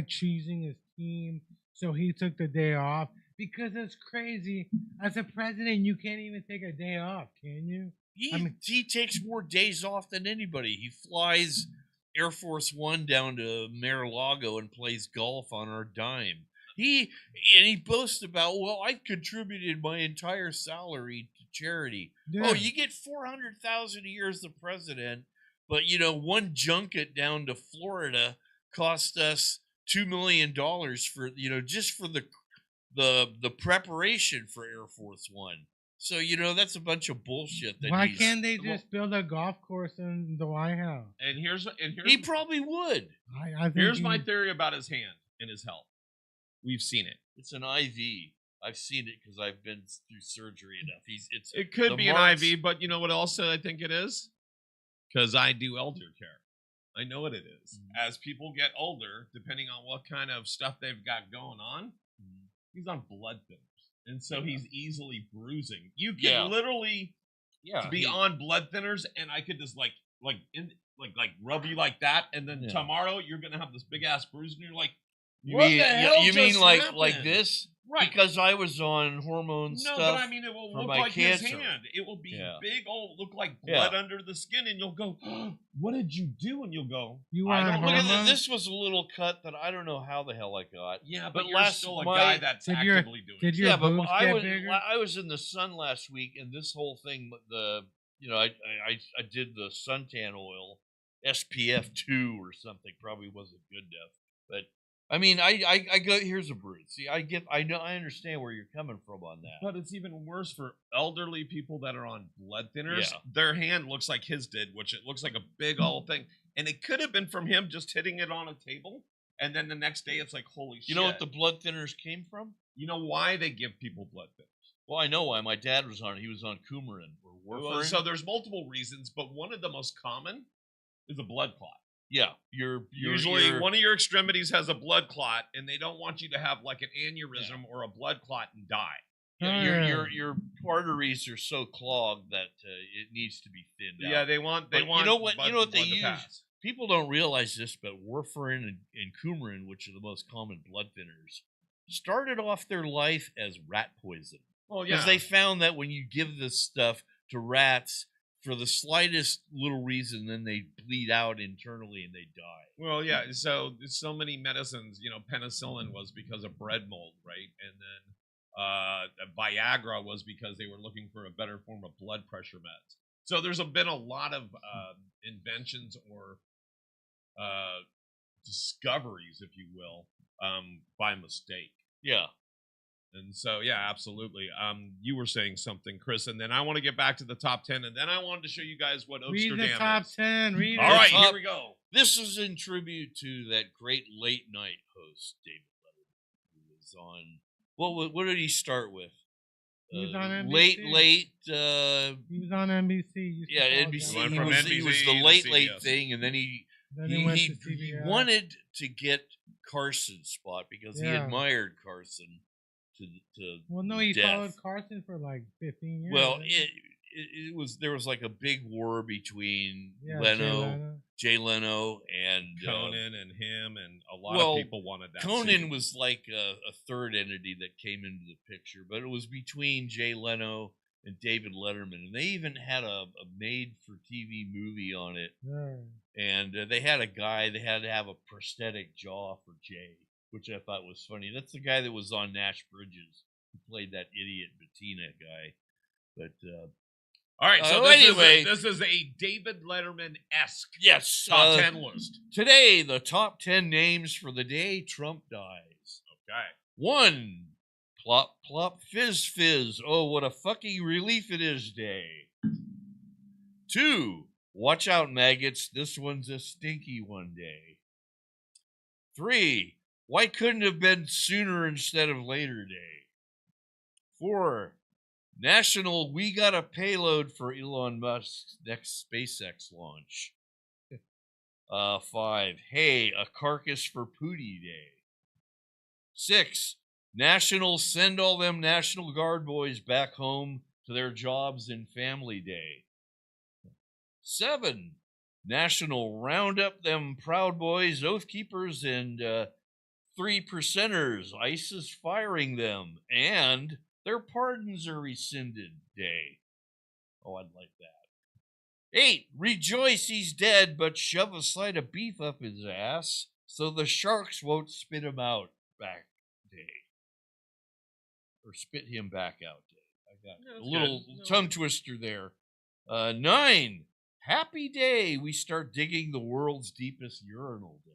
choosing his team, so he took the day off because it's crazy. As a president, you can't even take a day off, can you? He takes more days off than anybody. He flies Air Force One down to Mar-a-Lago and plays golf on our dime. He boasts about, well, I've contributed my entire salary to charity. Yeah. Oh, you get $400,000 a year as the president, but one junket down to Florida cost us $2 million for just for the preparation for Air Force One. So that's a bunch of bullshit. Why can't they just build a golf course in the White House? And here's he probably would. I think here's my theory about his hand and his health. We've seen it. It's an IV. I've seen it because I've been through surgery enough. It could the be marks- an IV, but you know what else I think it is? Because I do elder care. I know what it is. As people get older, depending on what kind of stuff they've got going on, he's on blood thinners, and so he's easily bruising. You can literally be on blood thinners, and I could just like rub you like that, and then tomorrow you're gonna have this big ass bruise, and you're like, You what mean the hell you mean just like happened? this? Right. Because I was on hormone No, stuff. but I mean, it will for look my like his cancer. hand. It will be Yeah. big, look like blood under the skin, and you'll go, "What did you do?" And you'll go, You "I on don't Look know." at hormones? this was a little cut that I don't know how the hell I got. Yeah, But but you're last- still a my- guy that's Did your- actively doing did it. your Yeah, but boobs get bigger? I was in the sun last week, and this whole thing, I did the suntan oil, SPF 2 or something. Probably wasn't good enough, but I mean, I go, here's a bruise. See, I understand where you're coming from on that. But it's even worse for elderly people that are on blood thinners. Yeah. Their hand looks like his did, which it looks like a big old thing. And it could have been from him just hitting it on a table. And then the next day it's like, holy shit. You know what the blood thinners came from? You know why they give people blood thinners? Well, I know why. My dad was on it. He was on coumarin or warfarin. So there's multiple reasons, but one of the most common is a blood clot. Yeah, Usually one of your extremities has a blood clot, and they don't want you to have like an aneurysm or a blood clot and die. your arteries are so clogged that it needs to be thinned out. Yeah, they want You know what? blood, You know what they blood to use? pass. People don't realize this, but warfarin and coumarin, which are the most common blood thinners, started off their life as rat poison. Well, yeah, Because they found that when you give this stuff to rats for the slightest little reason, then they bleed out internally and they die. Well, yeah. So many medicines, penicillin was because of bread mold, right? And then Viagra was because they were looking for a better form of blood pressure meds. So there's been a lot of inventions or discoveries, if you will, by mistake. Yeah. And so, yeah, absolutely. You were saying something, Chris, and then I want to get back to the top 10, and then I wanted to show you guys what Read Amsterdam the top is. 10. Read All it. right, here we go. This is in tribute to that great late night host, David Letterman, who was on. What did he start with? He was on NBC. Late. He was on NBC. Yeah, NBC. He was the late thing, and then he wanted to get Carson's spot because he admired Carson. Well, no, he followed Carson for like 15 years. Well, there was like a big war between Jay Leno, and Conan and him, and a lot of people wanted that. Conan was like a third entity that came into the picture, but it was between Jay Leno and David Letterman, and they even had a made-for-TV movie on it. Yeah. And they had a guy, they had to have a prosthetic jaw for Jay, which I thought was funny. That's the guy that was on Nash Bridges, who played that idiot Bettina guy. But all right, so this is a David Letterman-esque top 10 list. Today, the top 10 names for the day Trump dies. Okay. 1, plop plop fizz fizz. Oh, what a fucking relief it is day. 2, watch out, maggots. This one's a stinky one day. 3, why couldn't it have been sooner instead of later day? 4, national we got a payload for Elon Musk's next SpaceX launch. 5, hey, a carcass for Pootie Day. 6, national send all them National Guard boys back home to their jobs and family day. 7, national round up them Proud Boys, Oath Keepers, and 3%ers. ICE is firing them, and their pardons are rescinded day. Oh, I'd like that. 8, rejoice he's dead, but shove a side of beef up his ass so the sharks won't spit him out back day. Or spit him back out day. I got a little tongue twister there. 9, happy day we start digging the world's deepest urinal day.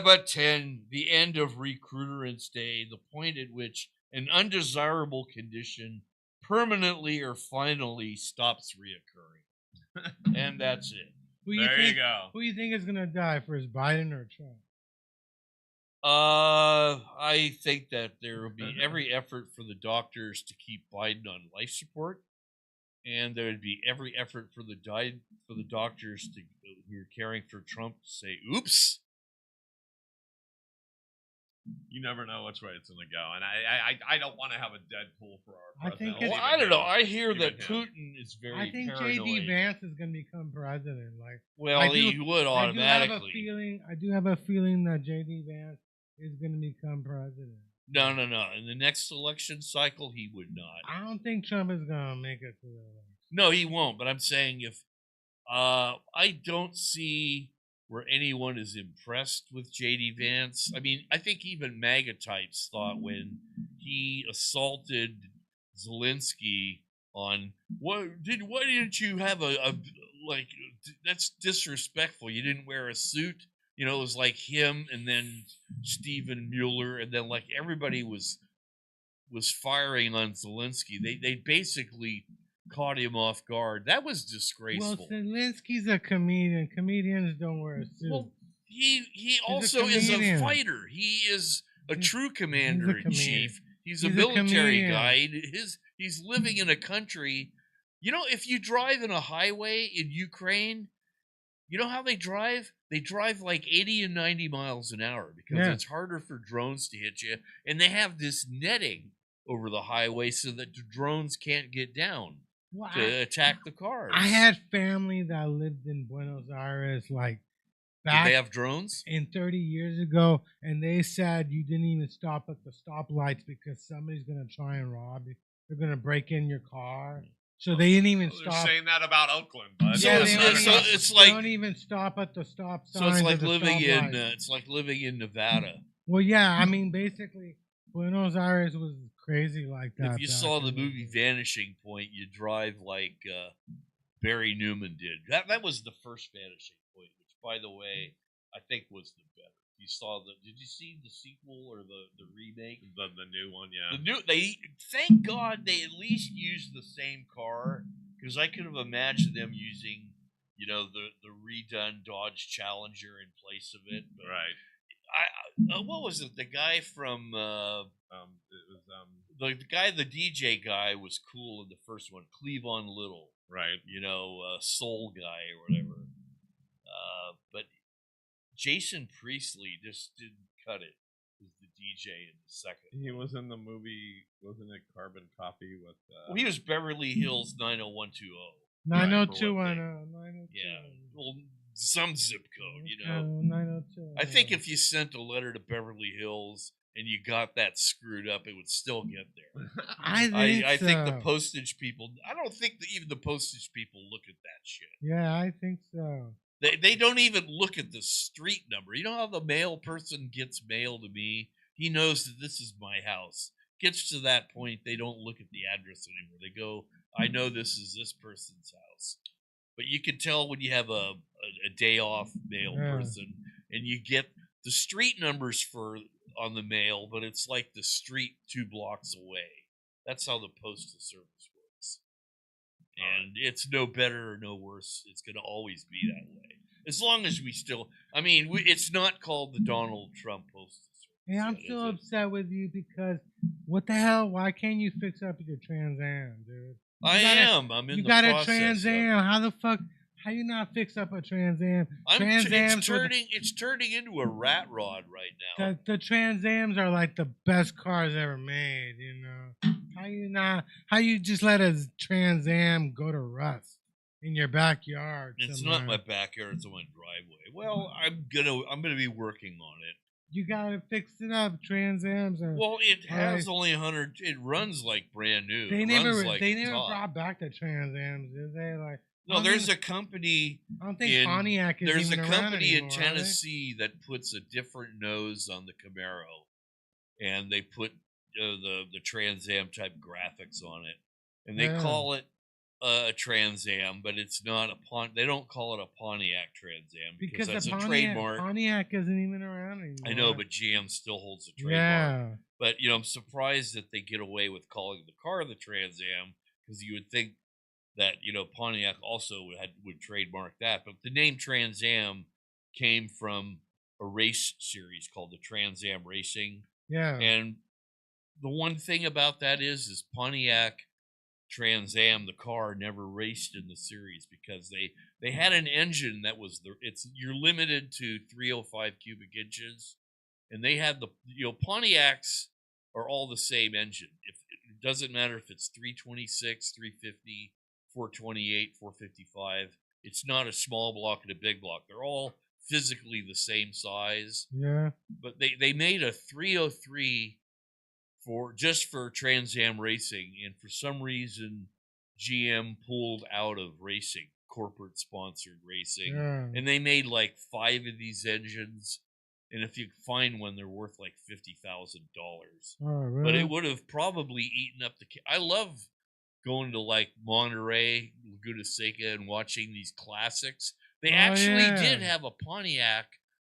But 10, the end of recruiterance day, the point at which an undesirable condition permanently or finally stops reoccurring. And that's it. There you go. Who do you think is going to die first, Biden or Trump? I think that there will be every effort for the doctors to keep Biden on life support, and there would be every effort for the doctors who are caring for Trump to say, "Oops." You never know which way it's going to go, and I don't want to have a Deadpool for our president. Well, I don't know. I hear that Putin is very I think paranoid. J.D. Vance is going to become president. He would automatically. I do have a feeling that J.D. Vance is going to become president. No. In the next election cycle, he would not. I don't think Trump is going to make it to the election. No, he won't. But I'm saying if I don't see where anyone is impressed with J.D. Vance. I mean, I think even MAGA types thought when he assaulted Zelensky on why didn't you have that's disrespectful. You didn't wear a suit. You know, it was like him and then Stephen Mueller, and then like everybody was firing on Zelensky. They basically caught him off guard. That was disgraceful. Well, Zelensky's a comedian. Comedians don't wear a suit. Well, he also is a fighter. He is a true commander in chief. He's a military guy. He's living in a country. You know, if you drive in a highway in Ukraine, you know how they drive? They drive like 80 and 90 miles an hour because it's harder for drones to hit you. And they have this netting over the highway so that the drones can't get down Well, to attack the cars. I had family that lived in Buenos Aires, like Did back they have drones? in 30 years ago, and they said you didn't even stop at the stoplights because somebody's gonna try and rob you. They're gonna break in your car, so they didn't even They're stop. saying that about Oakland, bud. So Yeah, it's- they don't so even- it's they like- don't even stop at the stop signs. So it's like or the living in stoplights. it's like living in Nevada. Well, yeah, I mean, basically, Buenos Aires was crazy like that. If you back saw in the movie day. Vanishing Point, you drive like Barry Newman did. That was the first Vanishing Point, which, by the way, I think was the better. You saw Did you see the sequel or the remake? The new one, yeah. The new. Thank God they at least used the same car, because I could have imagined them using, the redone Dodge Challenger in place of it. But Right. what was it? The guy from It was the DJ guy was cool in the first one. Cleavon Little, right. soul guy or whatever. But Jason Priestley just didn't cut it as the DJ in the second. He was in the movie, wasn't it Carbon Copy with Well, he was Beverly Hills 90120. 90210. 902. Yeah, well, some zip code, 902. I think if you sent a letter to Beverly Hills and you got that screwed up, it would still get there. I think the postage people. I don't think that even the postage people look at that shit. Yeah, I think so. They don't even look at the street number. You know how the mail person gets mail to me? He knows that this is my house. Gets to that point, they don't look at the address anymore. They go, I know this is this person's house. But you can tell when you have a day off mail person and you get the street numbers on the mail, but it's like the street 2 blocks away. That's how the postal service works. And it's no better or no worse. It's going to always be that way. As long as we still, it's not called the Donald Trump Postal Service. Hey, I'm still upset with you because what the hell? Why can't you fix up your Trans Am, dude? I'm in You the got a process. Trans Am. How the fuck? How you not fix up a Trans Am? It's turning into a rat rod right now. The Trans Ams are like the best cars ever made. How you just let a Trans Am go to rust in your backyard? It's somewhere? not my backyard. It's on my driveway. Well, I'm gonna be working on it. You gotta fix it up. Trans Ams are. Well, it has only 100. It runs like brand new. They It never runs like brought back the Trans Ams, did they? Like, no, there's a company. I don't think Pontiac is There's even a around company anymore, in Tennessee that puts a different nose on the Camaro, and they put the Trans Am type graphics on it, and they call it a Trans Am, but it's not They don't call it a Pontiac Trans Am because that's a trademark. Pontiac isn't even around anymore. I know, but GM still holds a trademark. Yeah. But I'm surprised that they get away with calling the car the Trans Am, because you would think that Pontiac also would trademark that. But the name Trans Am came from a race series called the Trans Am Racing. Yeah. And the one thing about that is Pontiac Trans Am, the car, never raced in the series because they had an engine that was you're limited to 305 cubic inches, and they had Pontiacs are all the same engine. It doesn't matter if it's 326, 350, 428, 455. It's not a small block and a big block. They're all physically the same size. Yeah. But they made a 303 for Trans Am racing, and for some reason GM pulled out of racing, corporate sponsored racing. Yeah. And they made like 5 of these engines, and if you find one, they're worth like $50,000. Oh, really? But it would have probably eaten up I love going to like Monterey, Laguna Seca, and watching these classics. They actually did have a Pontiac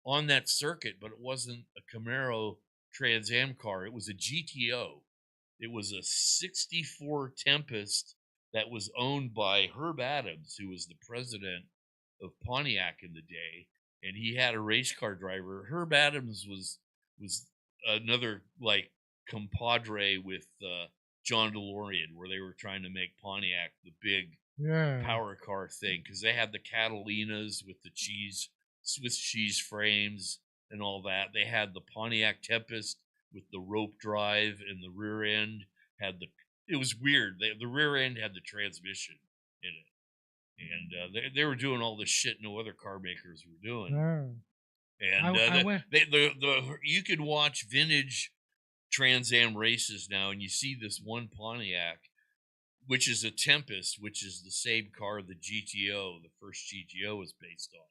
on that circuit, but it wasn't a Camaro Trans Am car. It was a GTO. It was a 64 Tempest that was owned by Herb Adams, who was the president of Pontiac in the day, and he had a race car driver. Herb Adams was another like compadre with John DeLorean, where they were trying to make Pontiac the big power car thing, because they had the Catalinas with the Swiss cheese frames and all that. They had the Pontiac Tempest with the rope drive and the rear end. had it was weird. The rear end had the transmission in it, and they were doing all this shit no other car makers were doing. Oh. And I went. you could watch vintage Trans Am races now, and you see this one Pontiac, which is a Tempest, which is the same car the GTO, the first GTO, was based on.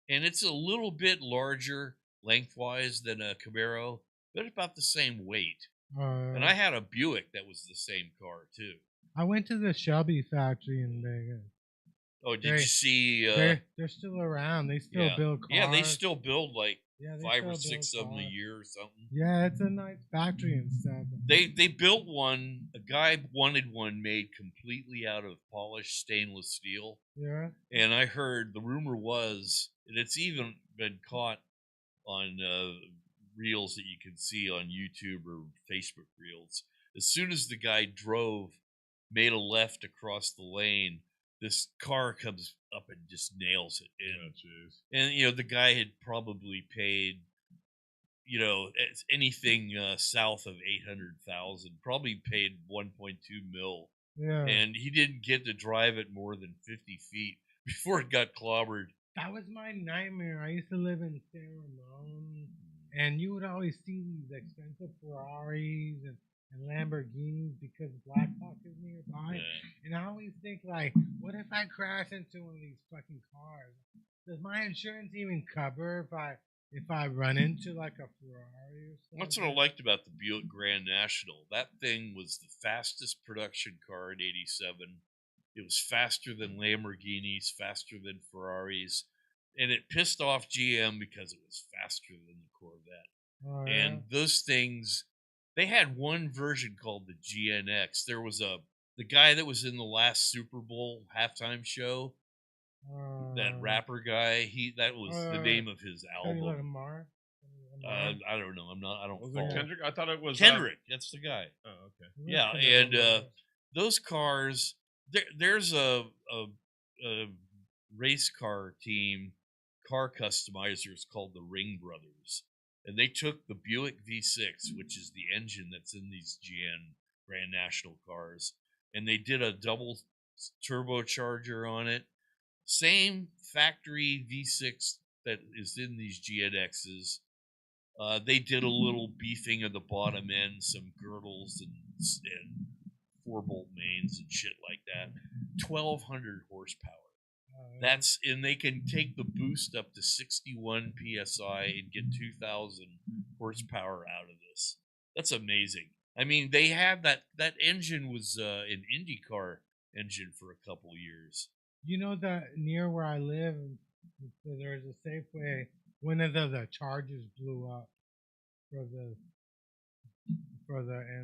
And it's a little bit larger lengthwise than a Camaro, but about the same weight. And I had a Buick that was the same car too. I went to the Shelby factory in Vegas. Oh, did you see? They're still around. They still build cars. Yeah, they still build like they 5 or 6 of them a year or something. Yeah, it's a nice factory and stuff. They built one. A guy wanted one made completely out of polished stainless steel. Yeah. And I heard, the rumor was, and it's even been caught on reels that you can see on YouTube or Facebook reels. As soon as the guy made a left across the lane, this car comes up and just nails it. And the guy had probably paid, anything south of 800,000, probably paid 1.2 mil. Yeah. And he didn't get to drive it more than 50 feet before it got clobbered. That was my nightmare. I used to live in San Ramon, and you would always see these expensive Ferraris and Lamborghinis because Blackhawk is nearby. Yeah. And I always think, like, what if I crash into one of these fucking cars? Does my insurance even cover if I run into like a Ferrari or something? That's what I liked about the Buick Grand National. That thing was the fastest production car in '87. It was faster than Lamborghinis, faster than Ferraris, and it pissed off GM because it was faster than the Corvette. Oh, yeah. And those things, they had one version called the GNX. There was the guy that was in the last Super Bowl halftime show, that rapper guy. That was the name of his album. I don't know. I don't. Was it Kendrick? I thought it was Kendrick. That's the guy. Oh, okay. Yeah, and those cars. There's a race car team, car customizers called the Ring Brothers, and they took the Buick V6, which is the engine that's in these Grand National cars, and they did a double turbocharger on it. Same factory V6 that is in these GNXs. They did a little beefing of the bottom end, some girdles and 4-bolt mains and shit like that. 1,200 horsepower. And they can take the boost up to 61 psi and get 2,000 horsepower out of this. That's amazing. I mean, they had that engine was an IndyCar engine for a couple years. You know that near where I live, there's a Safeway. One of the Chargers blew up for the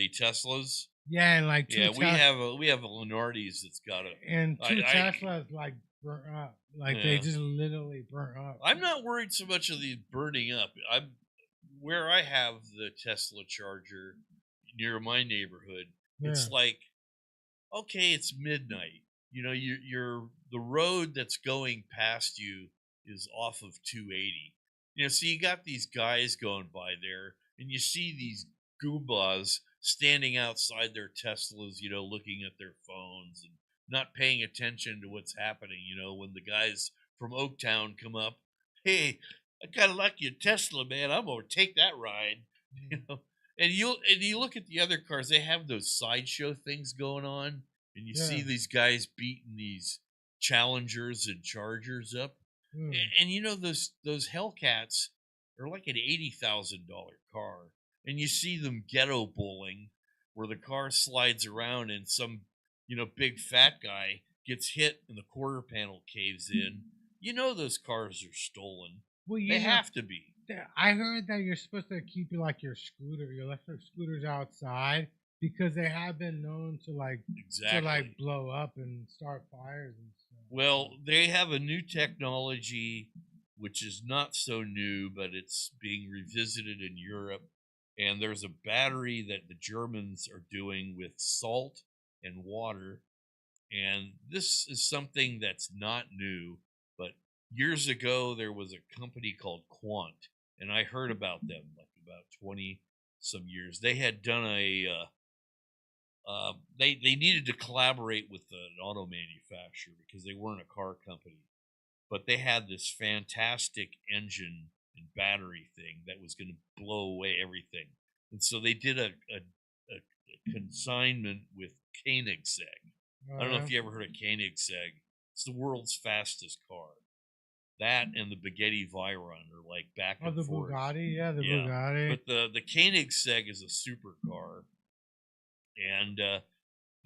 Teslas. Yeah, and like we have a Lenardi's that's got a and two Teslas like burnt up, like they just literally burnt up. I'm not worried so much of these burning up. Where I have the Tesla charger near my neighborhood. Yeah. It's like, okay, it's midnight. The road that's going past you is off of 280. So you got these guys going by there, and you see these goombas standing outside their Teslas, looking at their phones and not paying attention to what's happening. When the guys from Oaktown come up, hey, I kind of like your Tesla, man. I'm gonna take that ride. And you look at the other cars; they have those sideshow things going on, and you see these guys beating these Challengers and Chargers up. And those Hellcats are like an $80,000 car, and you see them ghetto bowling where the car slides around and some big fat guy gets hit and the quarter panel caves in. Those cars are stolen. Well, they have to be. I heard that you're supposed to keep your electric scooters outside because they have been known to blow up and start fires and stuff. Well, they have a new technology which is not so new, but it's being revisited in Europe. And there's a battery that the Germans are doing with salt and water. And this is something that's not new, but years ago there was a company called Quant, and I heard about them like about 20 some years. They had done they needed to collaborate with an auto manufacturer because they weren't a car company, but they had this fantastic engine and battery thing that was going to blow away everything. And so they did a consignment with Koenigsegg. I don't know if you ever heard of Koenigsegg. It's the world's fastest car. That and the Bugatti Veyron are like back and forth. Bugatti, the Bugatti. But the Koenigsegg is a supercar, and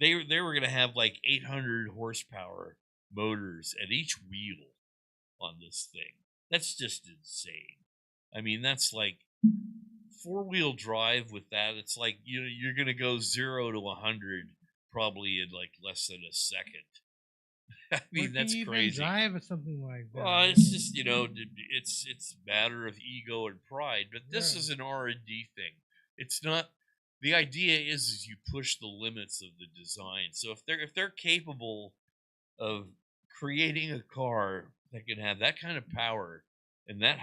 they were going to have like 800 horsepower motors at each wheel on this thing. That's just insane. I mean, that's like 4-wheel drive with that. It's like you're going to go 0 to 100 probably in like less than a second. I mean, that's crazy. Drive or something like that. Well, it's just it's a matter of ego and pride. But this is an R&D thing. It's not. The idea is you push the limits of the design. So if they're capable of creating a car that can have that kind of power and that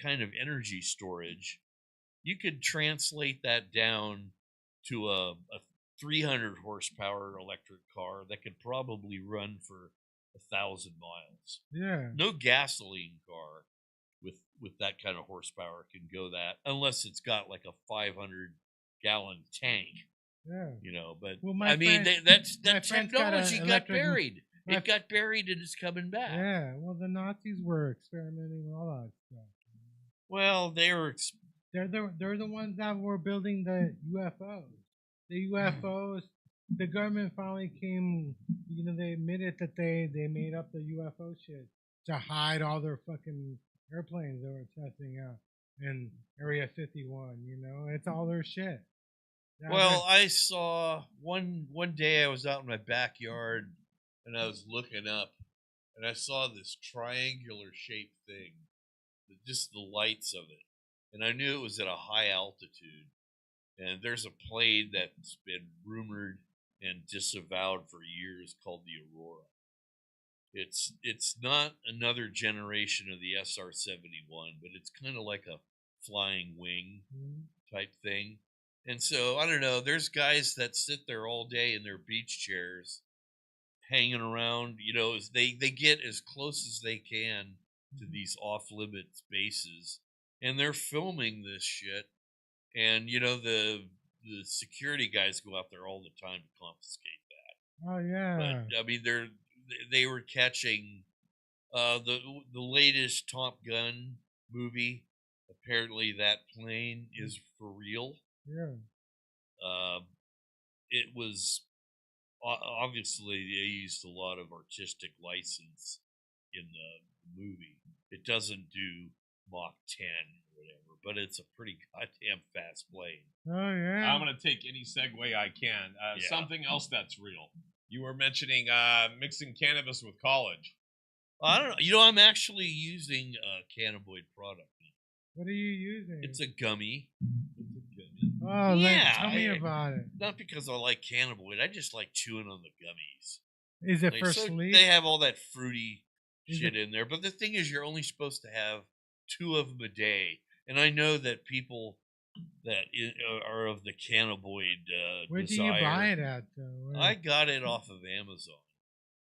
kind of energy storage, you could translate that down to a 300 horsepower electric car that could probably run for 1,000 miles. Yeah. No gasoline car with that kind of horsepower can go that, unless it's got like a 500-gallon tank. Yeah. But well, that technology got buried. It got buried and it's coming back. Yeah. Well, the Nazis were experimenting with all that stuff. Well, they're the ones that were building the UFOs. The UFOs. The government finally came. They admitted that they made up the UFO shit to hide all their fucking airplanes they were testing out in Area 51. It's all their shit. Well, I saw one day I was out in my backyard and I was looking up and I saw this triangular shaped thing, just the lights of it, and I knew it was at a high altitude. And there's a plane that's been rumored and disavowed for years called the Aurora. It's not another generation of the SR-71, but it's kind of like a flying wing type thing. And so, I don't know, there's guys that sit there all day in their beach chairs hanging around, they get as close as they can to these off-limits bases, and they're filming this shit. And, the security guys go out there all the time to confiscate that. Oh, yeah. But, I mean, they were catching the latest Top Gun movie. Apparently that plane is for real. Yeah. It was, obviously, they used a lot of artistic license in the movie. It doesn't do Mach 10 or whatever, but it's a pretty goddamn fast plane. Oh, yeah. I'm going to take any segue I can. Something else that's real. You were mentioning mixing cannabis with college. I don't know. I'm actually using a cannabinoid product. What are you using? It's a gummy. Oh, yeah. Tell me about it. Not because I like cannabinoid. I just like chewing on the gummies. Is it for sleep? They have all that fruity shit in there. But the thing is, you're only supposed to have 2 of them a day. And I know that people that are of the cannabinoid Where do you buy it at, though? I got it off of Amazon.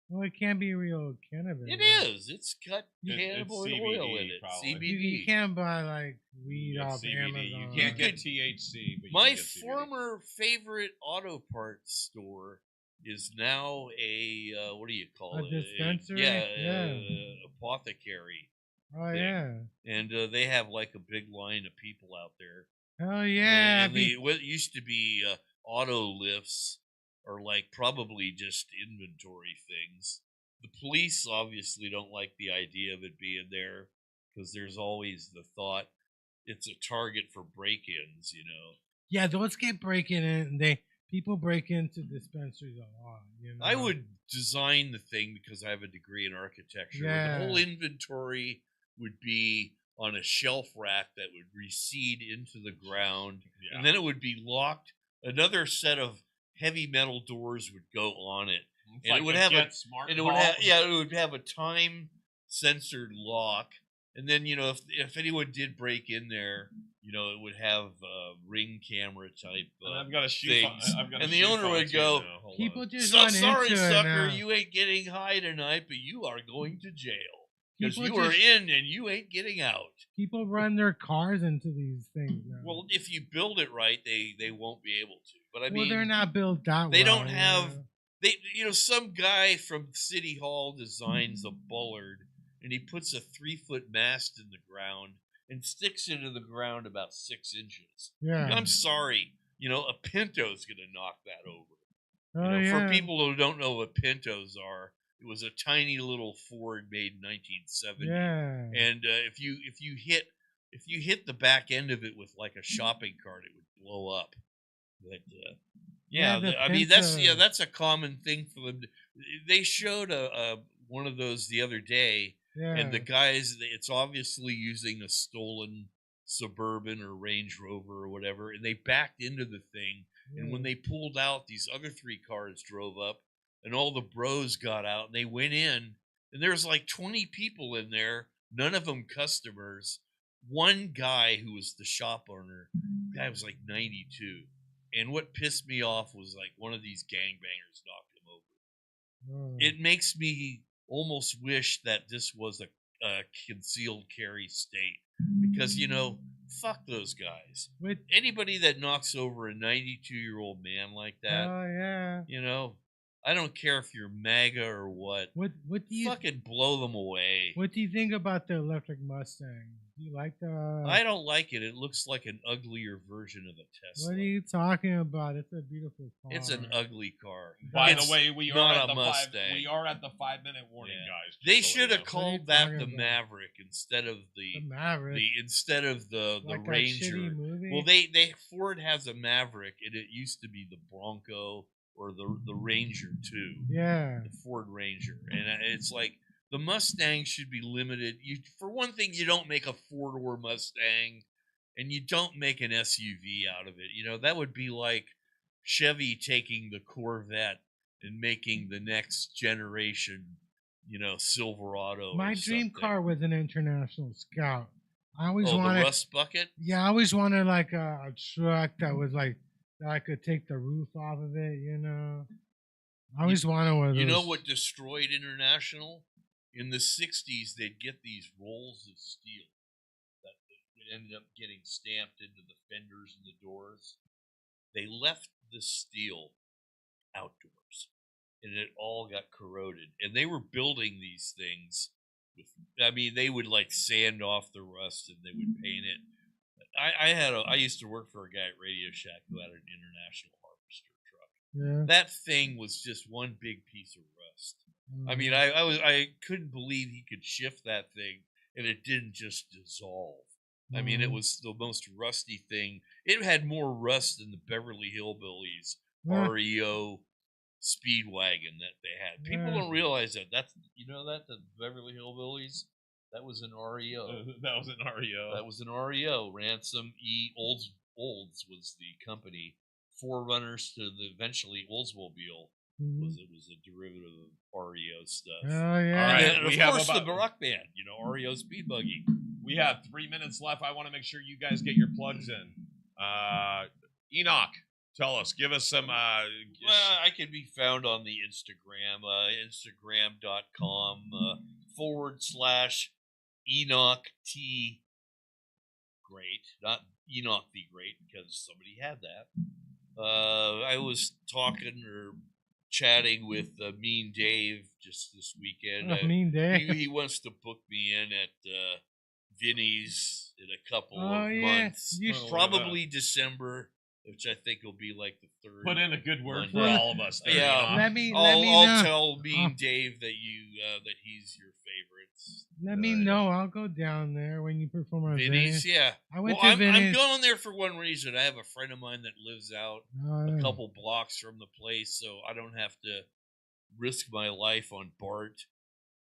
Well, it can't be real cannabis. It is. It's got cannabinoid oil in it. Probably. CBD. You can't buy like weed off CBD. Amazon. You can't get THC. But My you can get former favorite auto parts store is now a what do you call it? Dispensary? Apothecary. Oh, thing. yeah. And they have like a big line of people out there. Oh, yeah. And what used to be auto lifts are like probably just inventory things. The police obviously don't like the idea of it being there because there's always the thought it's a target for break-ins, Yeah, those get breaking in. People break into dispensaries a lot. I would design the thing because I have a degree in architecture. Yeah. The whole inventory would be on a shelf rack that would recede into the ground, and then it would be locked. Another set of heavy metal doors would go on it, and it would have it would have a time censored lock And then, you know, if anyone did break in there, you know, it would have ring camera type And I've got a shoe. things. I've got a And the shoe owner phone would too go, now. Hold People on. just "So run sorry, into it sucker, now. you ain't getting high tonight, but you are going to jail because People you are just- in and you ain't getting out." People run their cars into these things now. Well, if you build it right, they won't be able to. But I Well, mean, they're not built that they well, don't you have know? they you know, some guy from City Hall designs a bollard and he puts a 3-foot mast in the ground and sticks it in the ground about 6 inches. Yeah. I'm sorry, you know, a Pinto's gonna knock that over. Oh, You know, yeah. for people who don't know what Pintos are, it was a tiny little Ford made in 1970. Yeah. And if you hit the back end of it with like a shopping cart, it would blow up. But Yeah, the I mean Pinto. that's a common thing for them. They showed a one of those the other day, Yeah. and the guys, it's obviously using a stolen Suburban or Range Rover or whatever, and they backed into the thing. And when they pulled out, these other 3 cars drove up, and all the bros got out, and they went in, and there's like 20 people in there, none of them customers. One guy who was the shop owner, the guy was like 92. And what pissed me off was like one of these gangbangers knocked him over. Oh. It makes me almost wish that this was a concealed carry state, because, you know, fuck those guys. With, Anybody that knocks over a 92-year-old man like that, oh, yeah. you know, I don't care if you're MAGA or what. What do you Fucking blow them away. What do you think about the electric Mustang? Do you like the? I don't like it. It looks like an uglier version of a Tesla. What are you talking about? It's a beautiful car. It's an ugly car. By It's the way, we are not at a the Mustang. we are at the 5-minute warning, Yeah. guys. just They so should you have know. What are you called that talking the about? Maverick instead of the the Maverick. the Like that Ranger. shitty movie? Well, they Ford has a Maverick, and it used to be the Bronco or the Ranger too. Yeah. The Ford Ranger, and it's like the Mustang should be limited. You, for one thing, you don't make a 4-door Mustang, and you don't make an SUV out of it. You know, that would be like Chevy taking the Corvette and making the next generation, you know, Silverado. My or dream something. car was an International Scout. I always Oh, the wanted. Rust Bucket. Yeah, I always wanted like a truck that was like that I could take the roof off of it. You know, I always wanted one of those. You know what destroyed International? In the 60s, they'd get these rolls of steel that ended up getting stamped into the fenders and the doors. They left the steel outdoors, and it all got corroded. And they were building these things with, I mean, they would like sand off the rust and they would paint it. I used to work for a guy at Radio Shack who had an International Harvester truck. Yeah. That thing was just one big piece of rust. I mean, I couldn't believe he could shift that thing and it didn't just dissolve. I mean, it was the most rusty thing. It had more rust than the Beverly Hillbillies REO Speedwagon that they had. People don't realize that. That's, you know, that the Beverly Hillbillies, that was an REO. That was an REO. That was an REO. Ransom E. Olds was the company. Forerunners to the eventually Oldsmobile. It was a derivative of REO stuff. Oh yeah. All right, And we of have course about- the rock band, you know, REO Speed Buggy. We have 3 minutes left. I want to make sure you guys get your plugs in. Enoch, tell us. Give us some. Well, I can be found on the Instagram, instagram.com /Enoch T. Great. Not Enoch the Great, because somebody had that. I was talking or chatting with Mean Dave just this weekend. I mean, He wants to book me in at Vinny's in a couple of yeah. months. You Probably December, which I think will be like the third. Put in a good word for Monday. all of us. There, Yeah. Enoch. Let me I'll know. tell Mean Dave that that he's your favorites. Let me know. I'll go down there when you perform on Vinny's, yeah. I went Well, to Vinny's. I'm going there for one reason. I have a friend of mine that lives out a couple blocks from the place, so I don't have to risk my life on Bart,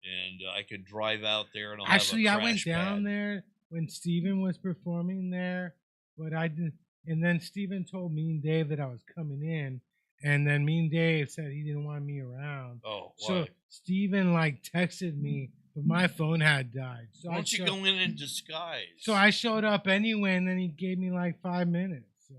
and I can drive out there and I'll Actually, have a I went crash down pad. there when Steven was performing there, but I didn't. And then Steven told Mean Dave that I was coming in, and then Mean Dave said he didn't want me around. Oh, So why? Steven like texted me but my phone had died. So Why don't you go in disguise? So I showed up anyway, and then he gave me like 5 minutes. So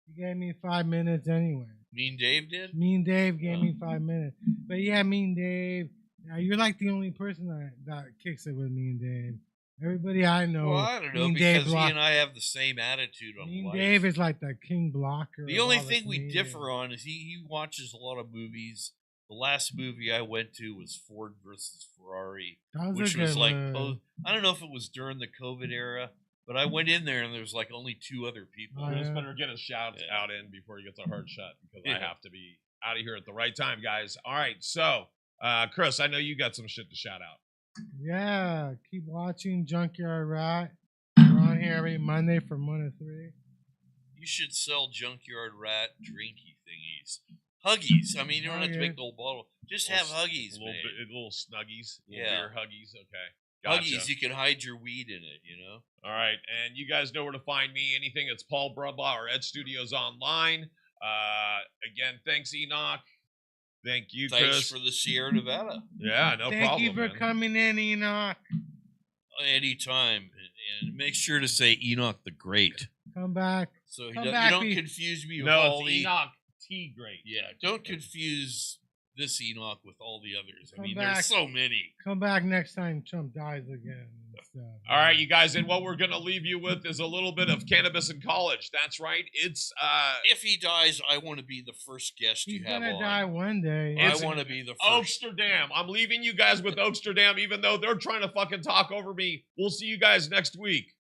he gave me 5 minutes anyway. Mean Dave did? Mean Dave gave me 5 minutes. But yeah, Mean Dave, you're like the only person that kicks it with Mean Dave. Everybody I know. Well, I don't know, Mean because Dave he and I have the same attitude on Mean life. Dave is like the king blocker. The only thing we differ on is he watches a lot of movies. The last movie I went to was Ford versus Ferrari, which was like, I don't know if it was during the COVID era, but I went in there and there was like only 2 other people. We just better get a shout out in before he gets a hard shut, because I have to be out of here at the right time, guys. All right, so Chris, I know you got some shit to shout out. Yeah, keep watching Junkyard Rat. We're on here every Monday from 1 to 3. You should sell Junkyard Rat drinky thingies. Huggies. I mean, you don't have to make the whole bottle. Just have Huggies, man. Little snuggies. Little Yeah. beer Huggies. Okay. Gotcha. Huggies, you can hide your weed in it, you know? All right. And you guys know where to find me. Anything, it's Paul Brubbaugh or Ed Studios Online. Again, thanks, Enoch. Thank you, Chris. Thanks for the Sierra Nevada. Yeah, no problem. Thank you for coming in, Enoch. Anytime. And make sure to say Enoch the Great. Come back. So Come you back, don't confuse me with No, all it's the... Enoch T. Great. Yeah, don't confuse this Enoch with all the others. I mean, back. there's so many. Come back next time Trump dies again. All right, you guys, and what we're going to leave you with is a little bit of Cannabis in College. That's right. It's if he dies, I want to be the first guest He's you have gonna on. die one day. I want to be the first. Oaksterdam. I'm leaving you guys with Oaksterdam, even though they're trying to fucking talk over me. We'll see you guys next week.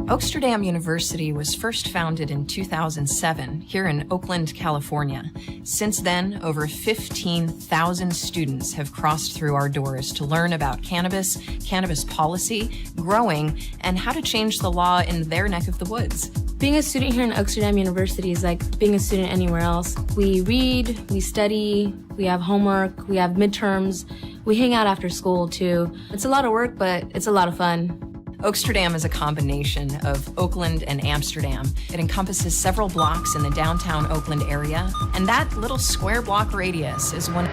Oaksterdam University was first founded in 2007 here in Oakland, California. Since then, over 15,000 students have crossed through our doors to learn about cannabis, cannabis policy, growing, and how to change the law in their neck of the woods. Being a student here in Oaksterdam University is like being a student anywhere else. We read, we study, we have homework, we have midterms, we hang out after school too. It's a lot of work, but it's a lot of fun. Oaksterdam is a combination of Oakland and Amsterdam. It encompasses several blocks in the downtown Oakland area, and that little square block radius is one...